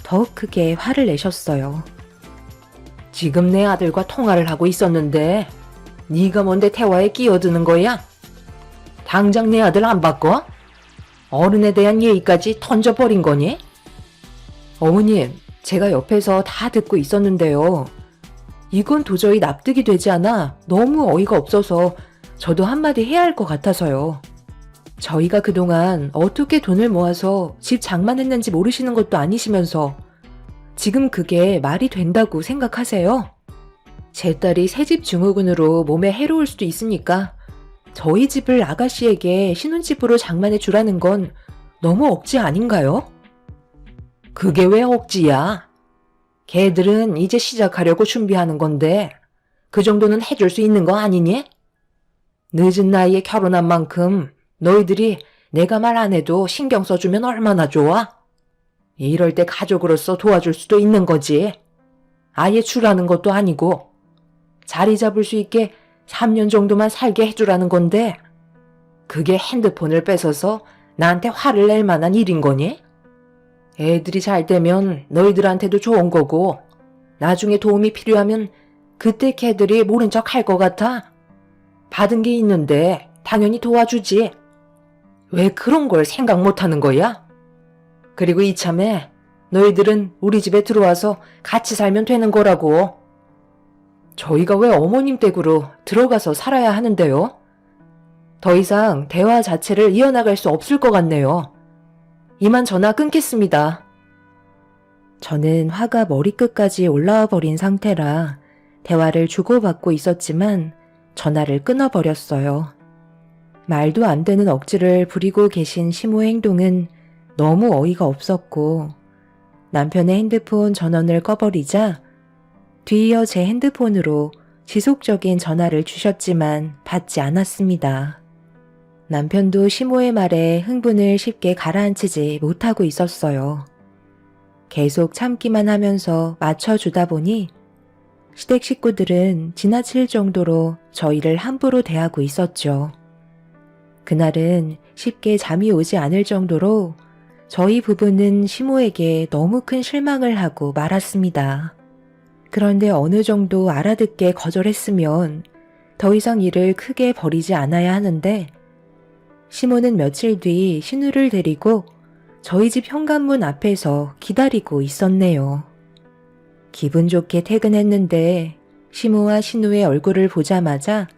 더욱 크게 화를 내셨어요. 지금 내 아들과 통화를 하고 있었는데 네가 뭔데 대화에 끼어드는 거야? 당장 내 아들 안 바꿔? 어른에 대한 예의까지 던져버린 거니? 어머님, 제가 옆에서 다 듣고 있었는데요. 이건 도저히 납득이 되지 않아 너무 어이가 없어서 저도 한마디 해야 할 것 같아서요. 저희가 그동안 어떻게 돈을 모아서 집 장만했는지 모르시는 것도 아니시면서 지금 그게 말이 된다고 생각하세요? 제 딸이 새집 증후군으로 몸에 해로울 수도 있으니까 저희 집을 아가씨에게 신혼집으로 장만해 주라는 건 너무 억지 아닌가요? 그게 왜 억지야? 걔들은 이제 시작하려고 준비하는 건데 그 정도는 해줄 수 있는 거 아니니? 늦은 나이에 결혼한 만큼 너희들이 내가 말 안 해도 신경 써주면 얼마나 좋아? 이럴 때 가족으로서 도와줄 수도 있는 거지. 아예 주라는 것도 아니고 자리 잡을 수 있게 3년 정도만 살게 해주라는 건데 그게 핸드폰을 뺏어서 나한테 화를 낼 만한 일인 거니? 애들이 잘 되면 너희들한테도 좋은 거고 나중에 도움이 필요하면 그때 걔들이 모른 척 할 것 같아? 받은 게 있는데 당연히 도와주지. 왜 그런 걸 생각 못 하는 거야? 그리고 이참에 너희들은 우리 집에 들어와서 같이 살면 되는 거라고. 저희가 왜 어머님 댁으로 들어가서 살아야 하는데요? 더 이상 대화 자체를 이어나갈 수 없을 것 같네요. 이만 전화 끊겠습니다. 저는 화가 머리끝까지 올라와 버린 상태라 대화를 주고받고 있었지만 전화를 끊어버렸어요. 말도 안 되는 억지를 부리고 계신 시모의 행동은 너무 어이가 없었고 남편의 핸드폰 전원을 꺼버리자 뒤이어 제 핸드폰으로 지속적인 전화를 주셨지만 받지 않았습니다. 남편도 시모의 말에 흥분을 쉽게 가라앉히지 못하고 있었어요. 계속 참기만 하면서 맞춰주다 보니 시댁 식구들은 지나칠 정도로 저희를 함부로 대하고 있었죠. 그날은 쉽게 잠이 오지 않을 정도로 저희 부부는 시모에게 너무 큰 실망을 하고 말았습니다. 그런데 어느 정도 알아듣게 거절했으면 더 이상 일을 크게 벌이지 않아야 하는데 시모는 며칠 뒤 신우를 데리고 저희 집 현관문 앞에서 기다리고 있었네요. 기분 좋게 퇴근했는데 시모와 신우의 얼굴을 보자마자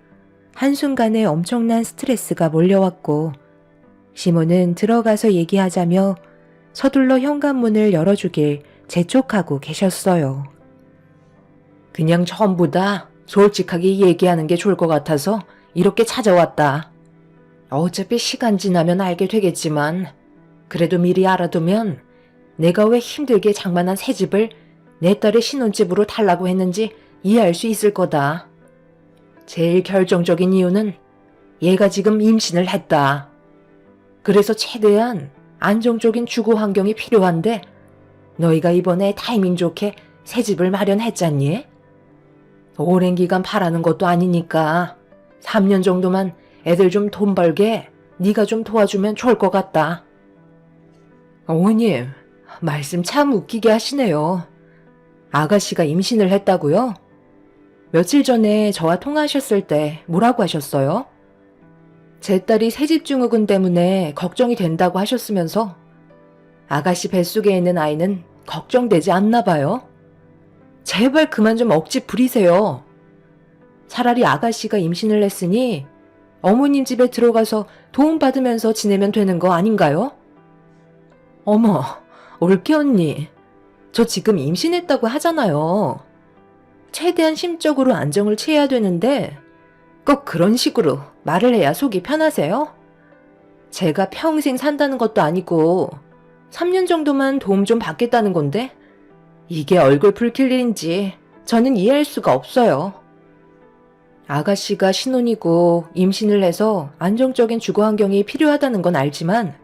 한순간에 엄청난 스트레스가 몰려왔고 시모는 들어가서 얘기하자며 서둘러 현관문을 열어주길 재촉하고 계셨어요. 그냥 전부 다 솔직하게 얘기하는 게 좋을 것 같아서 이렇게 찾아왔다. 어차피 시간 지나면 알게 되겠지만 그래도 미리 알아두면 내가 왜 힘들게 장만한 새 집을 내 딸의 신혼집으로 달라고 했는지 이해할 수 있을 거다. 제일 결정적인 이유는 얘가 지금 임신을 했다. 그래서 최대한 안정적인 주거 환경이 필요한데 너희가 이번에 타이밍 좋게 새 집을 마련했잖니? 오랜 기간 바라는 것도 아니니까 3년 정도만 애들 좀 돈 벌게 네가 좀 도와주면 좋을 것 같다. 어머님, 말씀 참 웃기게 하시네요. 아가씨가 임신을 했다고요? 며칠 전에 저와 통화하셨을 때 뭐라고 하셨어요? 제 딸이 새집 증후군 때문에 걱정이 된다고 하셨으면서 아가씨 뱃속에 있는 아이는 걱정되지 않나 봐요. 제발 그만 좀 억지 부리세요. 차라리 아가씨가 임신을 했으니 어머님 집에 들어가서 도움받으면서 지내면 되는 거 아닌가요? 어머, 올케 언니. 저 지금 임신했다고 하잖아요. 최대한 심적으로 안정을 취해야 되는데 꼭 그런 식으로 말을 해야 속이 편하세요? 제가 평생 산다는 것도 아니고 3년 정도만 도움 좀 받겠다는 건데 이게 얼굴 붉힐 일인지 저는 이해할 수가 없어요. 아가씨가 신혼이고 임신을 해서 안정적인 주거 환경이 필요하다는 건 알지만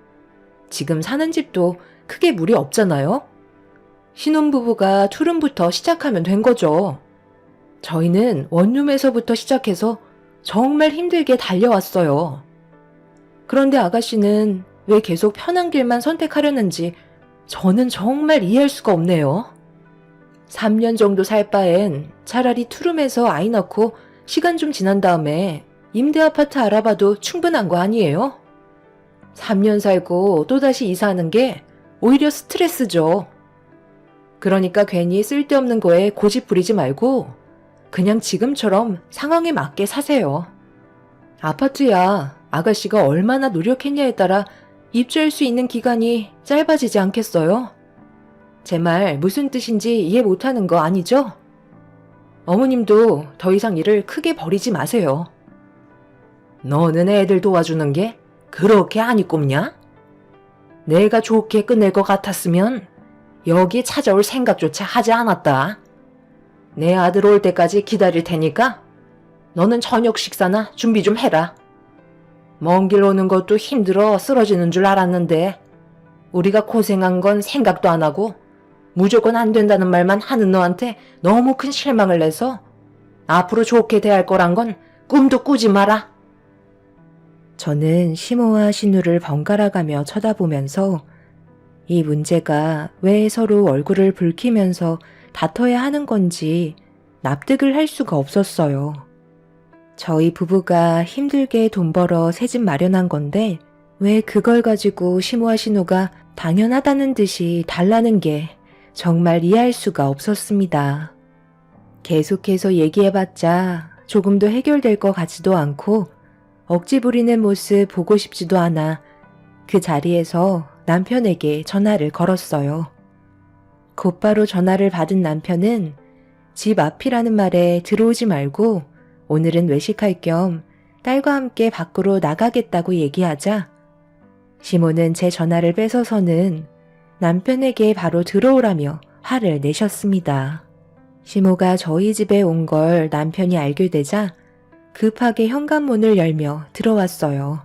지금 사는 집도 크게 무리 없잖아요? 신혼부부가 투룸부터 시작하면 된 거죠. 저희는 원룸에서부터 시작해서 정말 힘들게 달려왔어요. 그런데 아가씨는 왜 계속 편한 길만 선택하려는지 저는 정말 이해할 수가 없네요. 3년 정도 살 바엔 차라리 투룸에서 아이 낳고 시간 좀 지난 다음에 임대 아파트 알아봐도 충분한 거 아니에요? 3년 살고 또다시 이사하는 게 오히려 스트레스죠. 그러니까 괜히 쓸데없는 거에 고집 부리지 말고 그냥 지금처럼 상황에 맞게 사세요. 아파트야 아가씨가 얼마나 노력했냐에 따라 입주할 수 있는 기간이 짧아지지 않겠어요? 제 말 무슨 뜻인지 이해 못하는 거 아니죠? 어머님도 더 이상 일을 크게 벌이지 마세요. 너는 애들 도와주는 게 그렇게 안 이꼽냐? 내가 좋게 끝낼 것 같았으면 여기 찾아올 생각조차 하지 않았다. 내 아들 올 때까지 기다릴 테니까 너는 저녁 식사나 준비 좀 해라. 먼 길 오는 것도 힘들어 쓰러지는 줄 알았는데 우리가 고생한 건 생각도 안 하고 무조건 안 된다는 말만 하는 너한테 너무 큰 실망을 내서 앞으로 좋게 대할 거란 건 꿈도 꾸지 마라. 저는 시모와 신우를 번갈아가며 쳐다보면서 이 문제가 왜 서로 얼굴을 붉히면서 다퉈야 하는 건지 납득을 할 수가 없었어요. 저희 부부가 힘들게 돈 벌어 새 집 마련한 건데 왜 그걸 가지고 시모와 신우가 당연하다는 듯이 달라는 게 정말 이해할 수가 없었습니다. 계속해서 얘기해봤자 조금도 해결될 것 같지도 않고 억지 부리는 모습 보고 싶지도 않아 그 자리에서 남편에게 전화를 걸었어요. 곧바로 전화를 받은 남편은 집 앞이라는 말에 들어오지 말고 오늘은 외식할 겸 딸과 함께 밖으로 나가겠다고 얘기하자 시모는 제 전화를 뺏어서는 남편에게 바로 들어오라며 화를 내셨습니다. 시모가 저희 집에 온 걸 남편이 알게 되자 급하게 현관문을 열며 들어왔어요.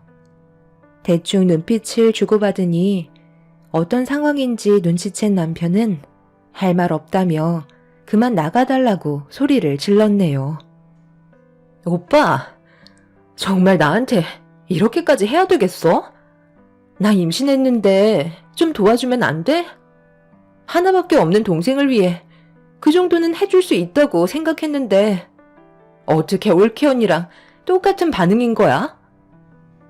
대충 눈빛을 주고받으니 어떤 상황인지 눈치챈 남편은 할 말 없다며 그만 나가달라고 소리를 질렀네요. 오빠, 정말 나한테 이렇게까지 해야 되겠어? 나 임신했는데 좀 도와주면 안 돼? 하나밖에 없는 동생을 위해 그 정도는 해줄 수 있다고 생각했는데 어떻게 올케 언니랑 똑같은 반응인 거야?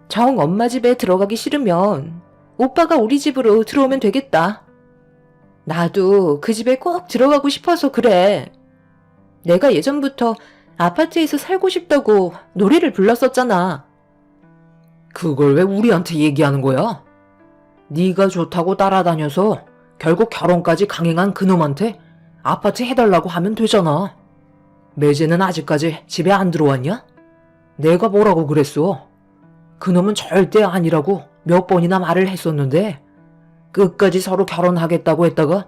정 엄마 집에 들어가기 싫으면 오빠가 우리 집으로 들어오면 되겠다. 나도 그 집에 꼭 들어가고 싶어서 그래. 내가 예전부터 아파트에서 살고 싶다고 노래를 불렀었잖아. 그걸 왜 우리한테 얘기하는 거야? 네가 좋다고 따라다녀서 결국 결혼까지 강행한 그놈한테 아파트 해달라고 하면 되잖아. 매제는 아직까지 집에 안 들어왔냐? 내가 뭐라고 그랬어? 그놈은 절대 아니라고 몇 번이나 말을 했었는데 끝까지 서로 결혼하겠다고 했다가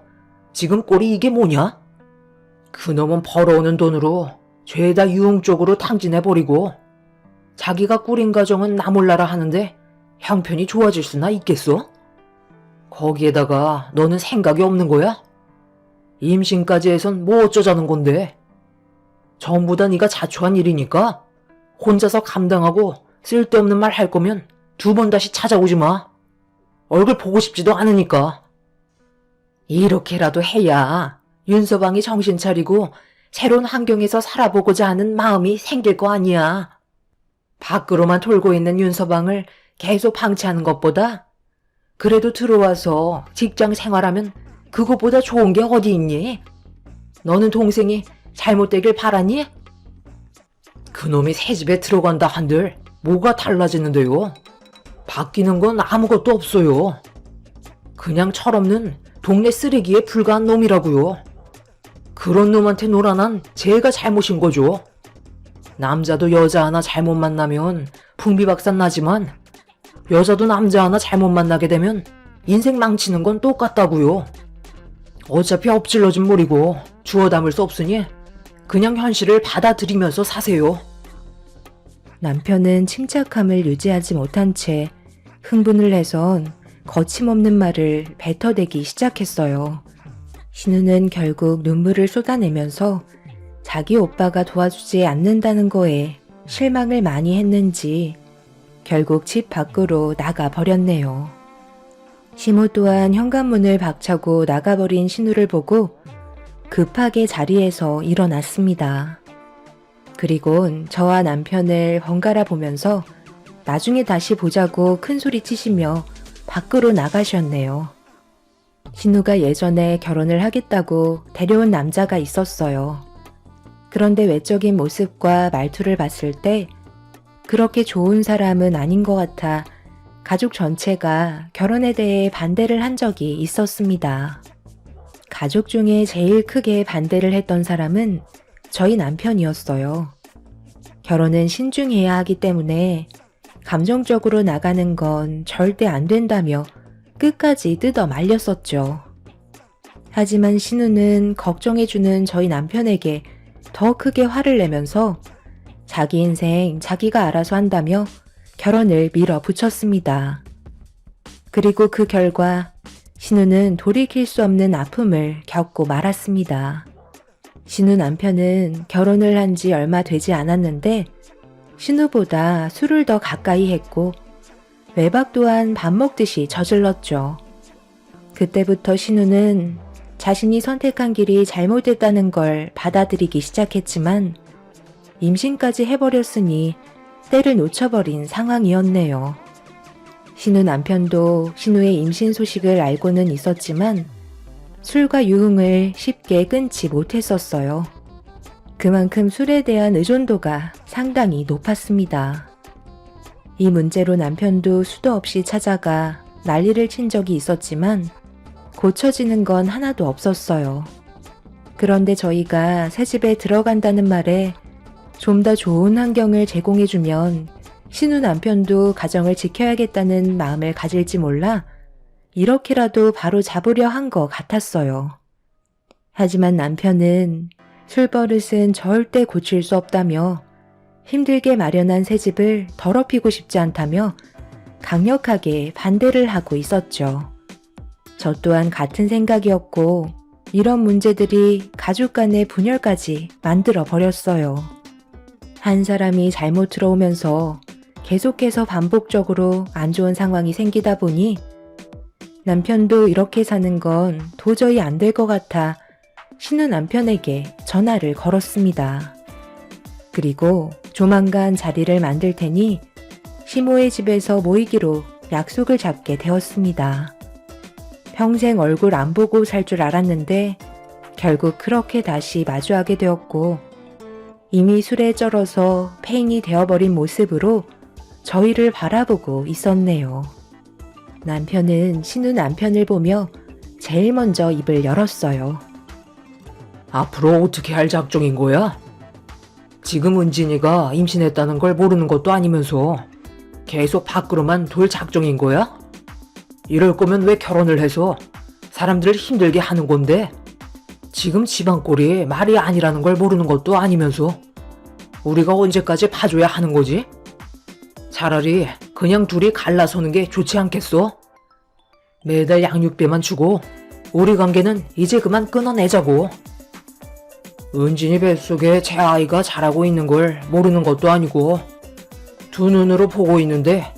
지금 꼴이 이게 뭐냐? 그놈은 벌어오는 돈으로 죄다 유흥 쪽으로 탕진해버리고 자기가 꾸린 가정은 나 몰라라 하는데 형편이 좋아질 수나 있겠어? 거기에다가 너는 생각이 없는 거야? 임신까지 해선 뭐 어쩌자는 건데? 전부 다 네가 자초한 일이니까 혼자서 감당하고 쓸데없는 말 할 거면 2번 다시 찾아오지 마. 얼굴 보고 싶지도 않으니까. 이렇게라도 해야 윤서방이 정신 차리고 새로운 환경에서 살아보고자 하는 마음이 생길 거 아니야. 밖으로만 돌고 있는 윤서방을 계속 방치하는 것보다 그래도 들어와서 직장 생활하면 그것보다 좋은 게 어디 있니? 너는 동생이 잘못되길 바라니? 그놈이 새집에 들어간다 한들 뭐가 달라지는데요? 바뀌는 건 아무것도 없어요. 그냥 철없는 동네 쓰레기에 불과한 놈이라고요. 그런 놈한테 놀아난 제가 잘못인 거죠. 남자도 여자 하나 잘못 만나면 풍비박산 나지만 여자도 남자 하나 잘못 만나게 되면 인생 망치는 건 똑같다고요. 어차피 엎질러진 물이고 주워 담을 수 없으니 그냥 현실을 받아들이면서 사세요. 남편은 침착함을 유지하지 못한 채 흥분을 해선 거침없는 말을 뱉어대기 시작했어요. 신우는 결국 눈물을 쏟아내면서 자기 오빠가 도와주지 않는다는 거에 실망을 많이 했는지 결국 집 밖으로 나가버렸네요. 시모 또한 현관문을 박차고 나가버린 신우를 보고 급하게 자리에서 일어났습니다. 그리곤 저와 남편을 번갈아 보면서 나중에 다시 보자고 큰 소리 치시며 밖으로 나가셨네요. 신우가 예전에 결혼을 하겠다고 데려온 남자가 있었어요. 그런데 외적인 모습과 말투를 봤을 때 그렇게 좋은 사람은 아닌 것 같아 가족 전체가 결혼에 대해 반대를 한 적이 있었습니다. 가족 중에 제일 크게 반대를 했던 사람은 저희 남편이었어요. 결혼은 신중해야 하기 때문에 감정적으로 나가는 건 절대 안 된다며 끝까지 뜯어 말렸었죠. 하지만 신우는 걱정해주는 저희 남편에게 더 크게 화를 내면서 자기 인생 자기가 알아서 한다며 결혼을 밀어붙였습니다. 그리고 그 결과 신우는 돌이킬 수 없는 아픔을 겪고 말았습니다. 신우 남편은 결혼을 한 지 얼마 되지 않았는데 신우보다 술을 더 가까이 했고 외박 또한 밥 먹듯이 저질렀죠. 그때부터 신우는 자신이 선택한 길이 잘못됐다는 걸 받아들이기 시작했지만 임신까지 해버렸으니 때를 놓쳐버린 상황이었네요. 신우 남편도 신우의 임신 소식을 알고는 있었지만 술과 유흥을 쉽게 끊지 못했었어요. 그만큼 술에 대한 의존도가 상당히 높았습니다. 이 문제로 남편도 수도 없이 찾아가 난리를 친 적이 있었지만 고쳐지는 건 하나도 없었어요. 그런데 저희가 새집에 들어간다는 말에 좀 더 좋은 환경을 제공해주면 신우 남편도 가정을 지켜야겠다는 마음을 가질지 몰라 이렇게라도 바로 잡으려 한 것 같았어요. 하지만 남편은 술버릇은 절대 고칠 수 없다며 힘들게 마련한 새집을 더럽히고 싶지 않다며 강력하게 반대를 하고 있었죠. 저 또한 같은 생각이었고 이런 문제들이 가족 간의 분열까지 만들어 버렸어요. 한 사람이 잘못 들어오면서 계속해서 반복적으로 안 좋은 상황이 생기다 보니 남편도 이렇게 사는 건 도저히 안 될 것 같아 신우 남편에게 전화를 걸었습니다. 그리고 조만간 자리를 만들 테니 시모의 집에서 모이기로 약속을 잡게 되었습니다. 평생 얼굴 안 보고 살 줄 알았는데 결국 그렇게 다시 마주하게 되었고 이미 술에 쩔어서 폐인이 되어버린 모습으로 저희를 바라보고 있었네요. 남편은 신우 남편을 보며 제일 먼저 입을 열었어요. 앞으로 어떻게 할 작정인 거야? 지금 은진이가 임신했다는 걸 모르는 것도 아니면서 계속 밖으로만 돌 작정인 거야? 이럴 거면 왜 결혼을 해서 사람들을 힘들게 하는 건데? 지금 집안 꼴이 말이 아니라는 걸 모르는 것도 아니면서 우리가 언제까지 봐줘야 하는 거지? 차라리 그냥 둘이 갈라서는 게 좋지 않겠어? 매달 양육비만 주고 우리 관계는 이제 그만 끊어내자고. 은진이 뱃속에 제 아이가 자라고 있는 걸 모르는 것도 아니고 두 눈으로 보고 있는데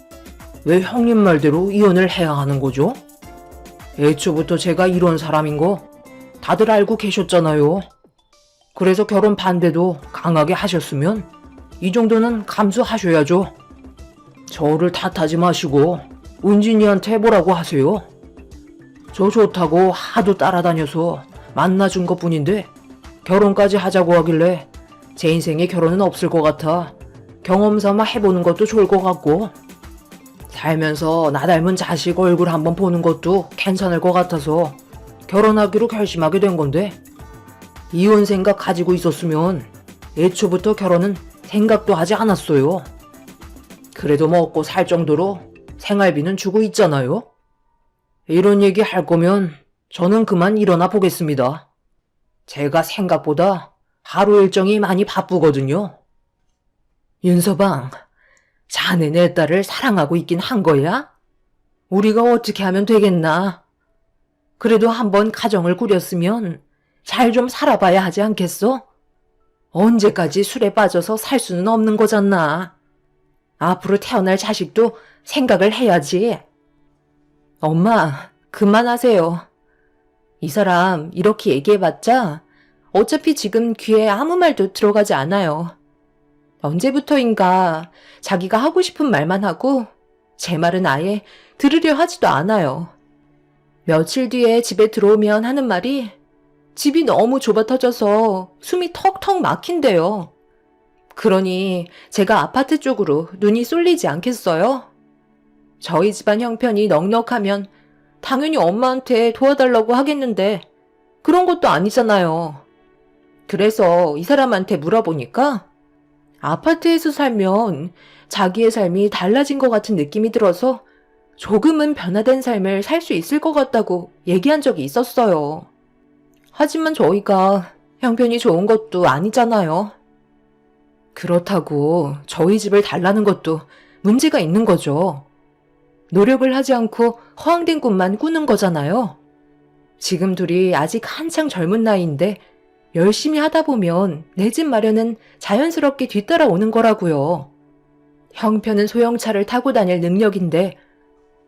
왜 형님 말대로 이혼을 해야 하는 거죠? 애초부터 제가 이런 사람인 거 다들 알고 계셨잖아요. 그래서 결혼 반대도 강하게 하셨으면 이 정도는 감수하셔야죠. 저를 탓하지 마시고 은진이한테 뭐라고 하세요. 저 좋다고 하도 따라다녀서 만나준 것뿐인데 결혼까지 하자고 하길래 제 인생에 결혼은 없을 것 같아 경험 삼아 해보는 것도 좋을 것 같고 살면서 나 닮은 자식 얼굴 한번 보는 것도 괜찮을 것 같아서 결혼하기로 결심하게 된 건데 이혼 생각 가지고 있었으면 애초부터 결혼은 생각도 하지 않았어요. 그래도 먹고 살 정도로 생활비는 주고 있잖아요. 이런 얘기 할 거면 저는 그만 일어나 보겠습니다. 제가 생각보다 하루 일정이 많이 바쁘거든요. 윤서방, 자네 내 딸을 사랑하고 있긴 한 거야? 우리가 어떻게 하면 되겠나? 그래도 한번 가정을 꾸렸으면 잘 좀 살아봐야 하지 않겠어? 언제까지 술에 빠져서 살 수는 없는 거잖아. 앞으로 태어날 자식도 생각을 해야지. 엄마, 그만하세요. 이 사람 이렇게 얘기해봤자 어차피 지금 귀에 아무 말도 들어가지 않아요. 언제부터인가 자기가 하고 싶은 말만 하고 제 말은 아예 들으려 하지도 않아요. 며칠 뒤에 집에 들어오면 하는 말이 집이 너무 좁아 터져서 숨이 턱턱 막힌대요. 그러니 제가 아파트 쪽으로 눈이 쏠리지 않겠어요? 저희 집안 형편이 넉넉하면 당연히 엄마한테 도와달라고 하겠는데 그런 것도 아니잖아요. 그래서 이 사람한테 물어보니까 아파트에서 살면 자기의 삶이 달라진 것 같은 느낌이 들어서 조금은 변화된 삶을 살 수 있을 것 같다고 얘기한 적이 있었어요. 하지만 저희가 형편이 좋은 것도 아니잖아요. 그렇다고 저희 집을 달라는 것도 문제가 있는 거죠. 노력을 하지 않고 허황된 꿈만 꾸는 거잖아요. 지금 둘이 아직 한창 젊은 나이인데 열심히 하다 보면 내 집 마련은 자연스럽게 뒤따라오는 거라고요. 형편은 소형차를 타고 다닐 능력인데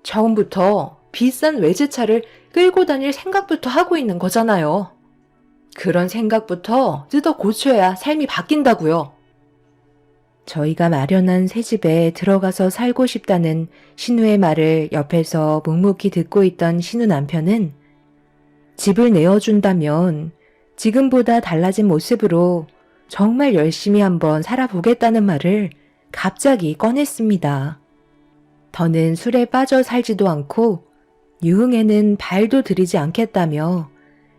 처음부터 비싼 외제차를 끌고 다닐 생각부터 하고 있는 거잖아요. 그런 생각부터 뜯어 고쳐야 삶이 바뀐다고요. 저희가 마련한 새 집에 들어가서 살고 싶다는 신우의 말을 옆에서 묵묵히 듣고 있던 신우 남편은 집을 내어준다면 지금보다 달라진 모습으로 정말 열심히 한번 살아보겠다는 말을 갑자기 꺼냈습니다. 더는 술에 빠져 살지도 않고 유흥에는 발도 들이지 않겠다며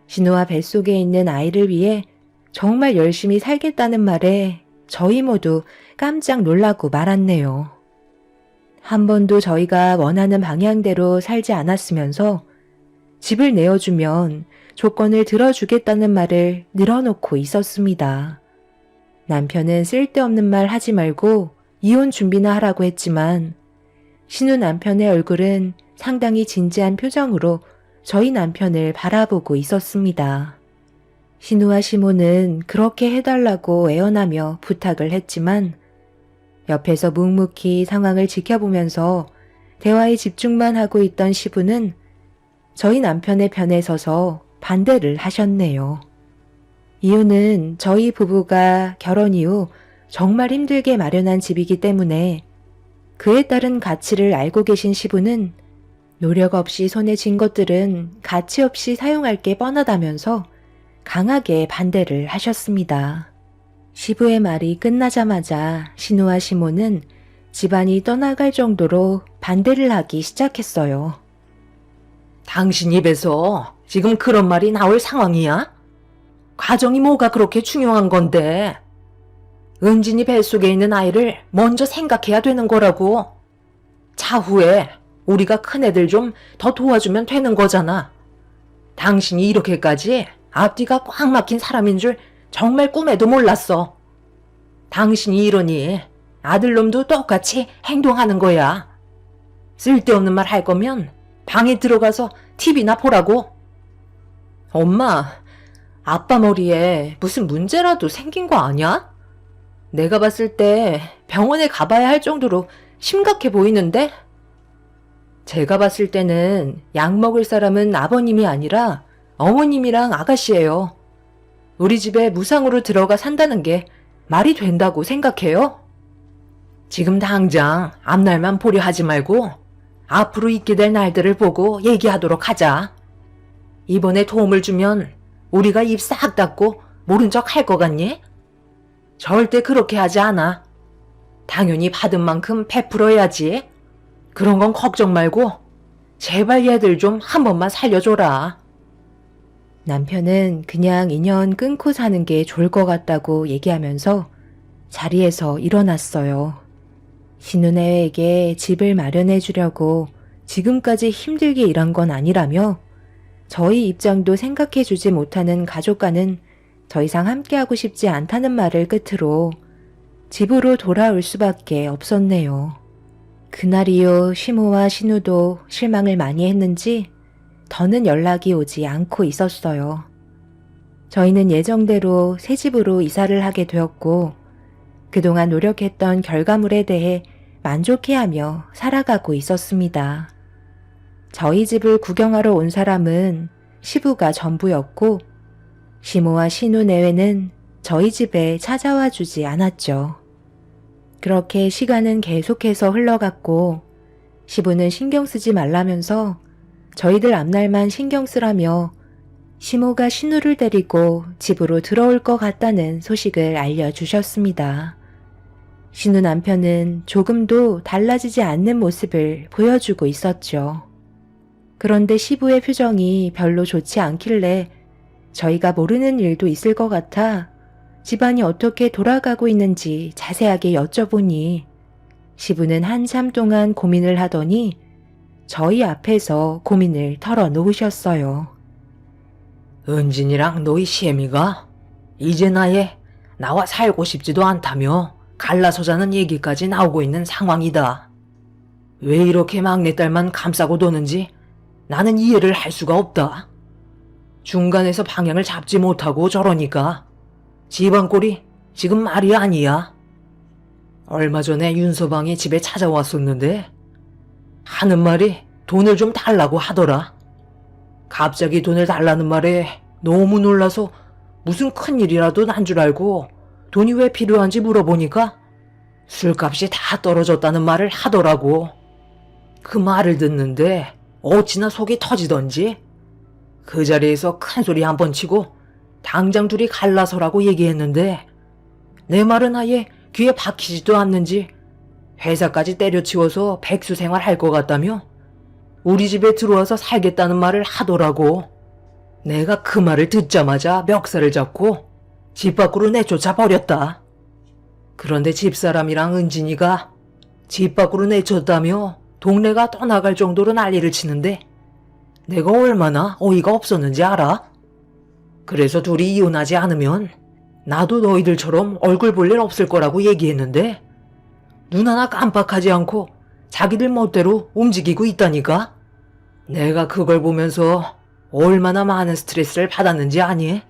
신우와 뱃속에 있는 아이를 위해 정말 열심히 살겠다는 말에 저희 모두 깜짝 놀라고 말았네요. 한 번도 저희가 원하는 방향대로 살지 않았으면서 집을 내어주면 조건을 들어주겠다는 말을 늘어놓고 있었습니다. 남편은 쓸데없는 말 하지 말고 이혼 준비나 하라고 했지만 신우 남편의 얼굴은 상당히 진지한 표정으로 저희 남편을 바라보고 있었습니다. 신우와 시모는 그렇게 해달라고 애원하며 부탁을 했지만 옆에서 묵묵히 상황을 지켜보면서 대화에 집중만 하고 있던 시부는 저희 남편의 편에 서서 반대를 하셨네요. 이유는 저희 부부가 결혼 이후 정말 힘들게 마련한 집이기 때문에 그에 따른 가치를 알고 계신 시부는 노력 없이 손에 쥔 것들은 가치 없이 사용할 게 뻔하다면서 강하게 반대를 하셨습니다. 시부의 말이 끝나자마자 신우와 시모는 집안이 떠나갈 정도로 반대를 하기 시작했어요. 당신 입에서 지금 그런 말이 나올 상황이야? 가정이 뭐가 그렇게 중요한 건데? 은진이 뱃속에 있는 아이를 먼저 생각해야 되는 거라고. 차후에 우리가 큰애들 좀 더 도와주면 되는 거잖아. 당신이 이렇게까지 앞뒤가 꽉 막힌 사람인 줄 정말 꿈에도 몰랐어. 당신이 이러니 아들놈도 똑같이 행동하는 거야. 쓸데없는 말 할 거면 방에 들어가서 TV나 보라고. 엄마, 아빠 머리에 무슨 문제라도 생긴 거 아니야? 내가 봤을 때 병원에 가봐야 할 정도로 심각해 보이는데? 제가 봤을 때는 약 먹을 사람은 아버님이 아니라 어머님이랑 아가씨예요. 우리 집에 무상으로 들어가 산다는 게 말이 된다고 생각해요? 지금 당장 앞날만 보려 하지 말고 앞으로 있게 될 날들을 보고 얘기하도록 하자. 이번에 도움을 주면 우리가 입 싹 닫고 모른 척 할 것 같니? 절대 그렇게 하지 않아. 당연히 받은 만큼 베풀어야지. 그런 건 걱정 말고 제발 얘들 좀 한 번만 살려줘라. 남편은 그냥 인연 끊고 사는 게 좋을 것 같다고 얘기하면서 자리에서 일어났어요. 신우네에게 집을 마련해 주려고 지금까지 힘들게 일한 건 아니라며 저희 입장도 생각해 주지 못하는 가족과는 더 이상 함께하고 싶지 않다는 말을 끝으로 집으로 돌아올 수밖에 없었네요. 그날 이후 시모와 신우도 실망을 많이 했는지 더는 연락이 오지 않고 있었어요. 저희는 예정대로 새 집으로 이사를 하게 되었고 그동안 노력했던 결과물에 대해 만족해하며 살아가고 있었습니다. 저희 집을 구경하러 온 사람은 시부가 전부였고 시모와 신우 내외는 저희 집에 찾아와 주지 않았죠. 그렇게 시간은 계속해서 흘러갔고 시부는 신경 쓰지 말라면서 저희들 앞날만 신경 쓰라며 시모가 신우를 데리고 집으로 들어올 것 같다는 소식을 알려주셨습니다. 신우 남편은 조금도 달라지지 않는 모습을 보여주고 있었죠. 그런데 시부의 표정이 별로 좋지 않길래 저희가 모르는 일도 있을 것 같아 집안이 어떻게 돌아가고 있는지 자세하게 여쭤보니 시부는 한참 동안 고민을 하더니 저희 앞에서 고민을 털어놓으셨어요. 은진이랑 너희 시애미가 이제 나와 살고 싶지도 않다며 갈라서 자는 얘기까지 나오고 있는 상황이다. 왜 이렇게 막내딸만 감싸고 도는지 나는 이해를 할 수가 없다. 중간에서 방향을 잡지 못하고 저러니까 집안 꼴이 지금 말이 아니야. 얼마 전에 윤서방이 집에 찾아왔었는데 하는 말이 돈을 좀 달라고 하더라. 갑자기 돈을 달라는 말에 너무 놀라서 무슨 큰일이라도 난 줄 알고 돈이 왜 필요한지 물어보니까 술값이 다 떨어졌다는 말을 하더라고. 그 말을 듣는데 어찌나 속이 터지던지 그 자리에서 큰 소리 한 번 치고 당장 둘이 갈라서라고 얘기했는데 내 말은 아예 귀에 박히지도 않는지 회사까지 때려치워서 백수 생활할 것 같다며 우리 집에 들어와서 살겠다는 말을 하더라고. 내가 그 말을 듣자마자 멱살을 잡고 집 밖으로 내쫓아 버렸다. 그런데 집사람이랑 은진이가 집 밖으로 내쫓다며 동네가 떠나갈 정도로 난리를 치는데 내가 얼마나 어이가 없었는지 알아? 그래서 둘이 이혼하지 않으면 나도 너희들처럼 얼굴 볼 일 없을 거라고 얘기했는데 눈 하나 깜빡하지 않고 자기들 멋대로 움직이고 있다니까? 내가 그걸 보면서 얼마나 많은 스트레스를 받았는지 아니?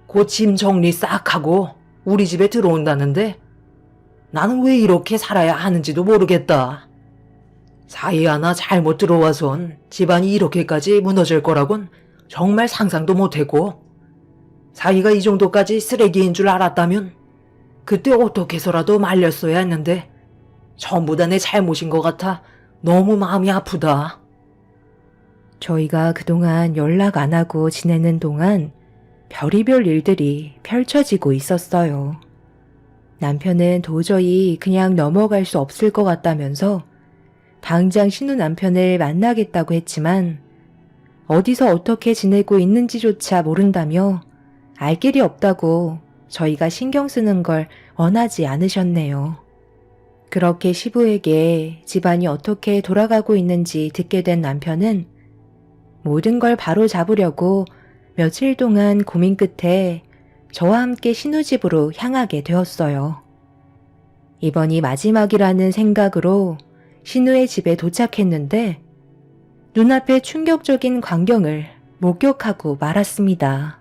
곧 짐 정리 싹 하고 우리 집에 들어온다는데 나는 왜 이렇게 살아야 하는지도 모르겠다. 사이 하나 잘못 들어와선 집안이 이렇게까지 무너질 거라곤 정말 상상도 못했고 사이가 이 정도까지 쓰레기인 줄 알았다면 그때 어떻게 해서라도 말렸어야 했는데 전부 다 내 잘못인 것 같아 너무 마음이 아프다. 저희가 그동안 연락 안 하고 지내는 동안 별의별 일들이 펼쳐지고 있었어요. 남편은 도저히 그냥 넘어갈 수 없을 것 같다면서 당장 신우 남편을 만나겠다고 했지만 어디서 어떻게 지내고 있는지조차 모른다며 알 길이 없다고 저희가 신경 쓰는 걸 원하지 않으셨네요. 그렇게 시부에게 집안이 어떻게 돌아가고 있는지 듣게 된 남편은 모든 걸 바로 잡으려고 며칠 동안 고민 끝에 저와 함께 신우집으로 향하게 되었어요. 이번이 마지막이라는 생각으로 신우의 집에 도착했는데 눈앞에 충격적인 광경을 목격하고 말았습니다.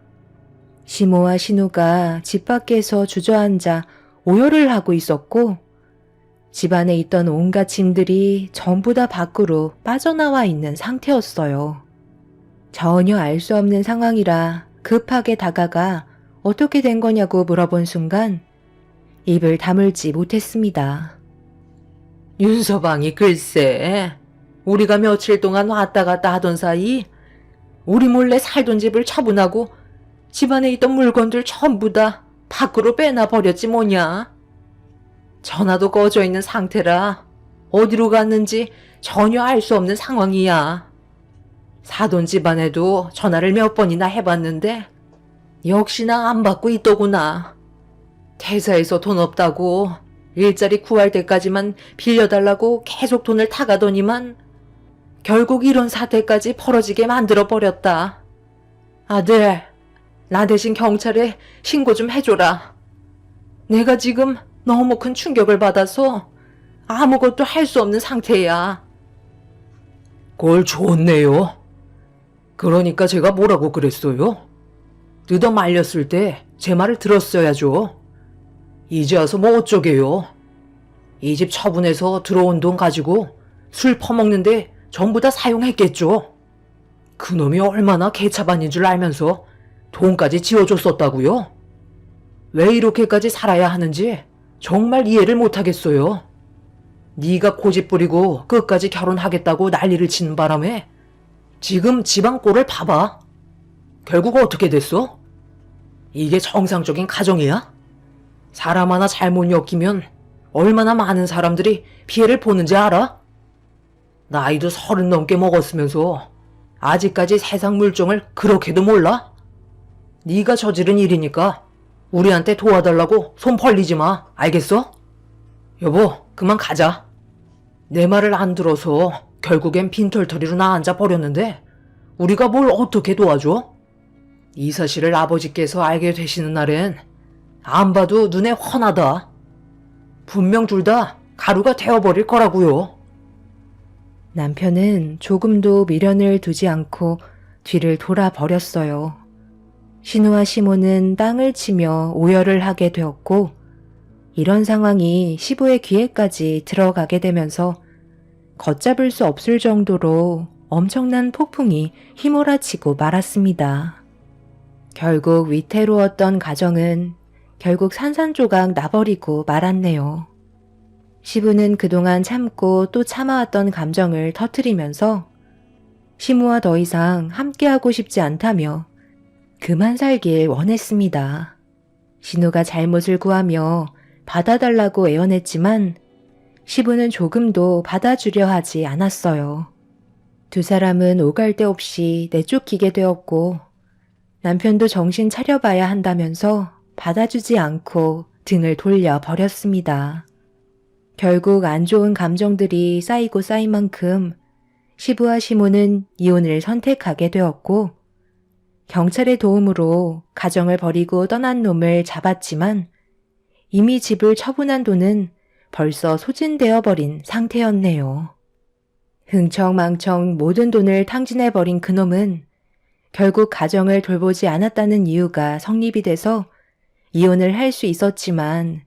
시모와 신우가 집 밖에서 주저앉아 오열을 하고 있었고 집안에 있던 온갖 짐들이 전부 다 밖으로 빠져나와 있는 상태였어요. 전혀 알 수 없는 상황이라 급하게 다가가 어떻게 된 거냐고 물어본 순간 입을 다물지 못했습니다. 윤서방이 글쎄 우리가 며칠 동안 왔다 갔다 하던 사이 우리 몰래 살던 집을 처분하고 집안에 있던 물건들 전부 다 밖으로 빼놔 버렸지 뭐냐. 전화도 꺼져 있는 상태라 어디로 갔는지 전혀 알 수 없는 상황이야. 사돈 집안에도 전화를 몇 번이나 해봤는데 역시나 안 받고 있더구나. 퇴사해서 돈 없다고 일자리 구할 때까지만 빌려달라고 계속 돈을 타가더니만 결국 이런 사태까지 벌어지게 만들어버렸다. 아들, 나 대신 경찰에 신고 좀 해줘라. 내가 지금 너무 큰 충격을 받아서 아무것도 할 수 없는 상태야. 꼴 좋네요. 그러니까 제가 뭐라고 그랬어요? 뜯어 말렸을 때 제 말을 들었어야죠. 이제 와서 뭐 어쩌게요. 이 집 처분해서 들어온 돈 가지고 술 퍼먹는데 전부 다 사용했겠죠. 그놈이 얼마나 개차반인 줄 알면서 돈까지 지어줬었다고요? 왜 이렇게까지 살아야 하는지 정말 이해를 못하겠어요. 네가 고집 부리고 끝까지 결혼하겠다고 난리를 치는 바람에 지금 집안 꼴을 봐봐. 결국 어떻게 됐어? 이게 정상적인 가정이야? 사람 하나 잘못 엮이면 얼마나 많은 사람들이 피해를 보는지 알아? 나이도 30 넘게 먹었으면서 아직까지 세상 물정을 그렇게도 몰라? 네가 저지른 일이니까 우리한테 도와달라고 손 벌리지 마. 알겠어? 여보, 그만 가자. 내 말을 안 들어서 결국엔 빈털터리로 나 앉아 버렸는데 우리가 뭘 어떻게 도와줘? 이 사실을 아버지께서 알게 되시는 날엔 안 봐도 눈에 훤하다. 분명 둘 다 가루가 되어버릴 거라고요. 남편은 조금도 미련을 두지 않고 뒤를 돌아버렸어요. 신우와 시모는 땅을 치며 오열을 하게 되었고, 이런 상황이 시부의 귀에까지 들어가게 되면서 걷잡을 수 없을 정도로 엄청난 폭풍이 휘몰아치고 말았습니다. 결국 위태로웠던 가정은 결국 산산조각 나버리고 말았네요. 시부는 그동안 참고 또 참아왔던 감정을 터뜨리면서 시무와 더 이상 함께하고 싶지 않다며 그만 살길 원했습니다. 신우가 잘못을 구하며 받아달라고 애원했지만 시부는 조금도 받아주려 하지 않았어요. 두 사람은 오갈 데 없이 내쫓기게 되었고 남편도 정신 차려봐야 한다면서 받아주지 않고 등을 돌려 버렸습니다. 결국 안 좋은 감정들이 쌓이고 쌓인 만큼 시부와 시모는 이혼을 선택하게 되었고 경찰의 도움으로 가정을 버리고 떠난 놈을 잡았지만 이미 집을 처분한 돈은 벌써 소진되어 버린 상태였네요. 흥청망청 모든 돈을 탕진해버린 그놈은 결국 가정을 돌보지 않았다는 이유가 성립이 돼서 이혼을 할 수 있었지만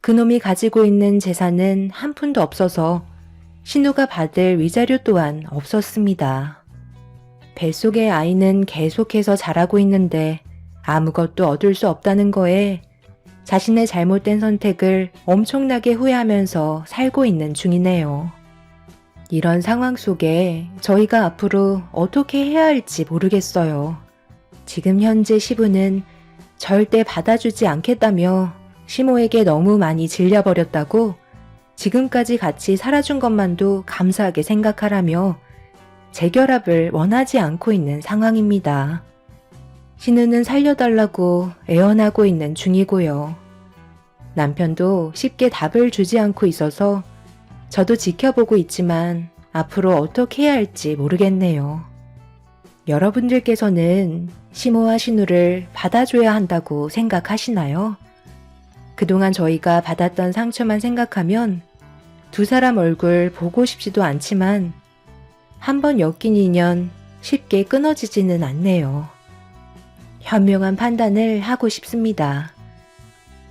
그놈이 가지고 있는 재산은 한 푼도 없어서 신우가 받을 위자료 또한 없었습니다. 뱃속의 아이는 계속해서 자라고 있는데 아무것도 얻을 수 없다는 거에 자신의 잘못된 선택을 엄청나게 후회하면서 살고 있는 중이네요. 이런 상황 속에 저희가 앞으로 어떻게 해야 할지 모르겠어요. 지금 현재 시부는 절대 받아주지 않겠다며 시모에게 너무 많이 질려버렸다고 지금까지 같이 살아준 것만도 감사하게 생각하라며 재결합을 원하지 않고 있는 상황입니다. 신우는 살려달라고 애원하고 있는 중이고요. 남편도 쉽게 답을 주지 않고 있어서 저도 지켜보고 있지만 앞으로 어떻게 해야 할지 모르겠네요. 여러분들께서는 시모와 신우를 받아줘야 한다고 생각하시나요? 그동안 저희가 받았던 상처만 생각하면 두 사람 얼굴 보고 싶지도 않지만 한번 엮인 인연 쉽게 끊어지지는 않네요. 현명한 판단을 하고 싶습니다.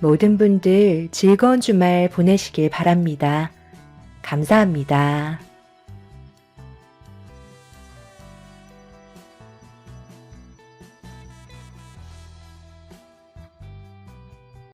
모든 분들 즐거운 주말 보내시길 바랍니다. 감사합니다.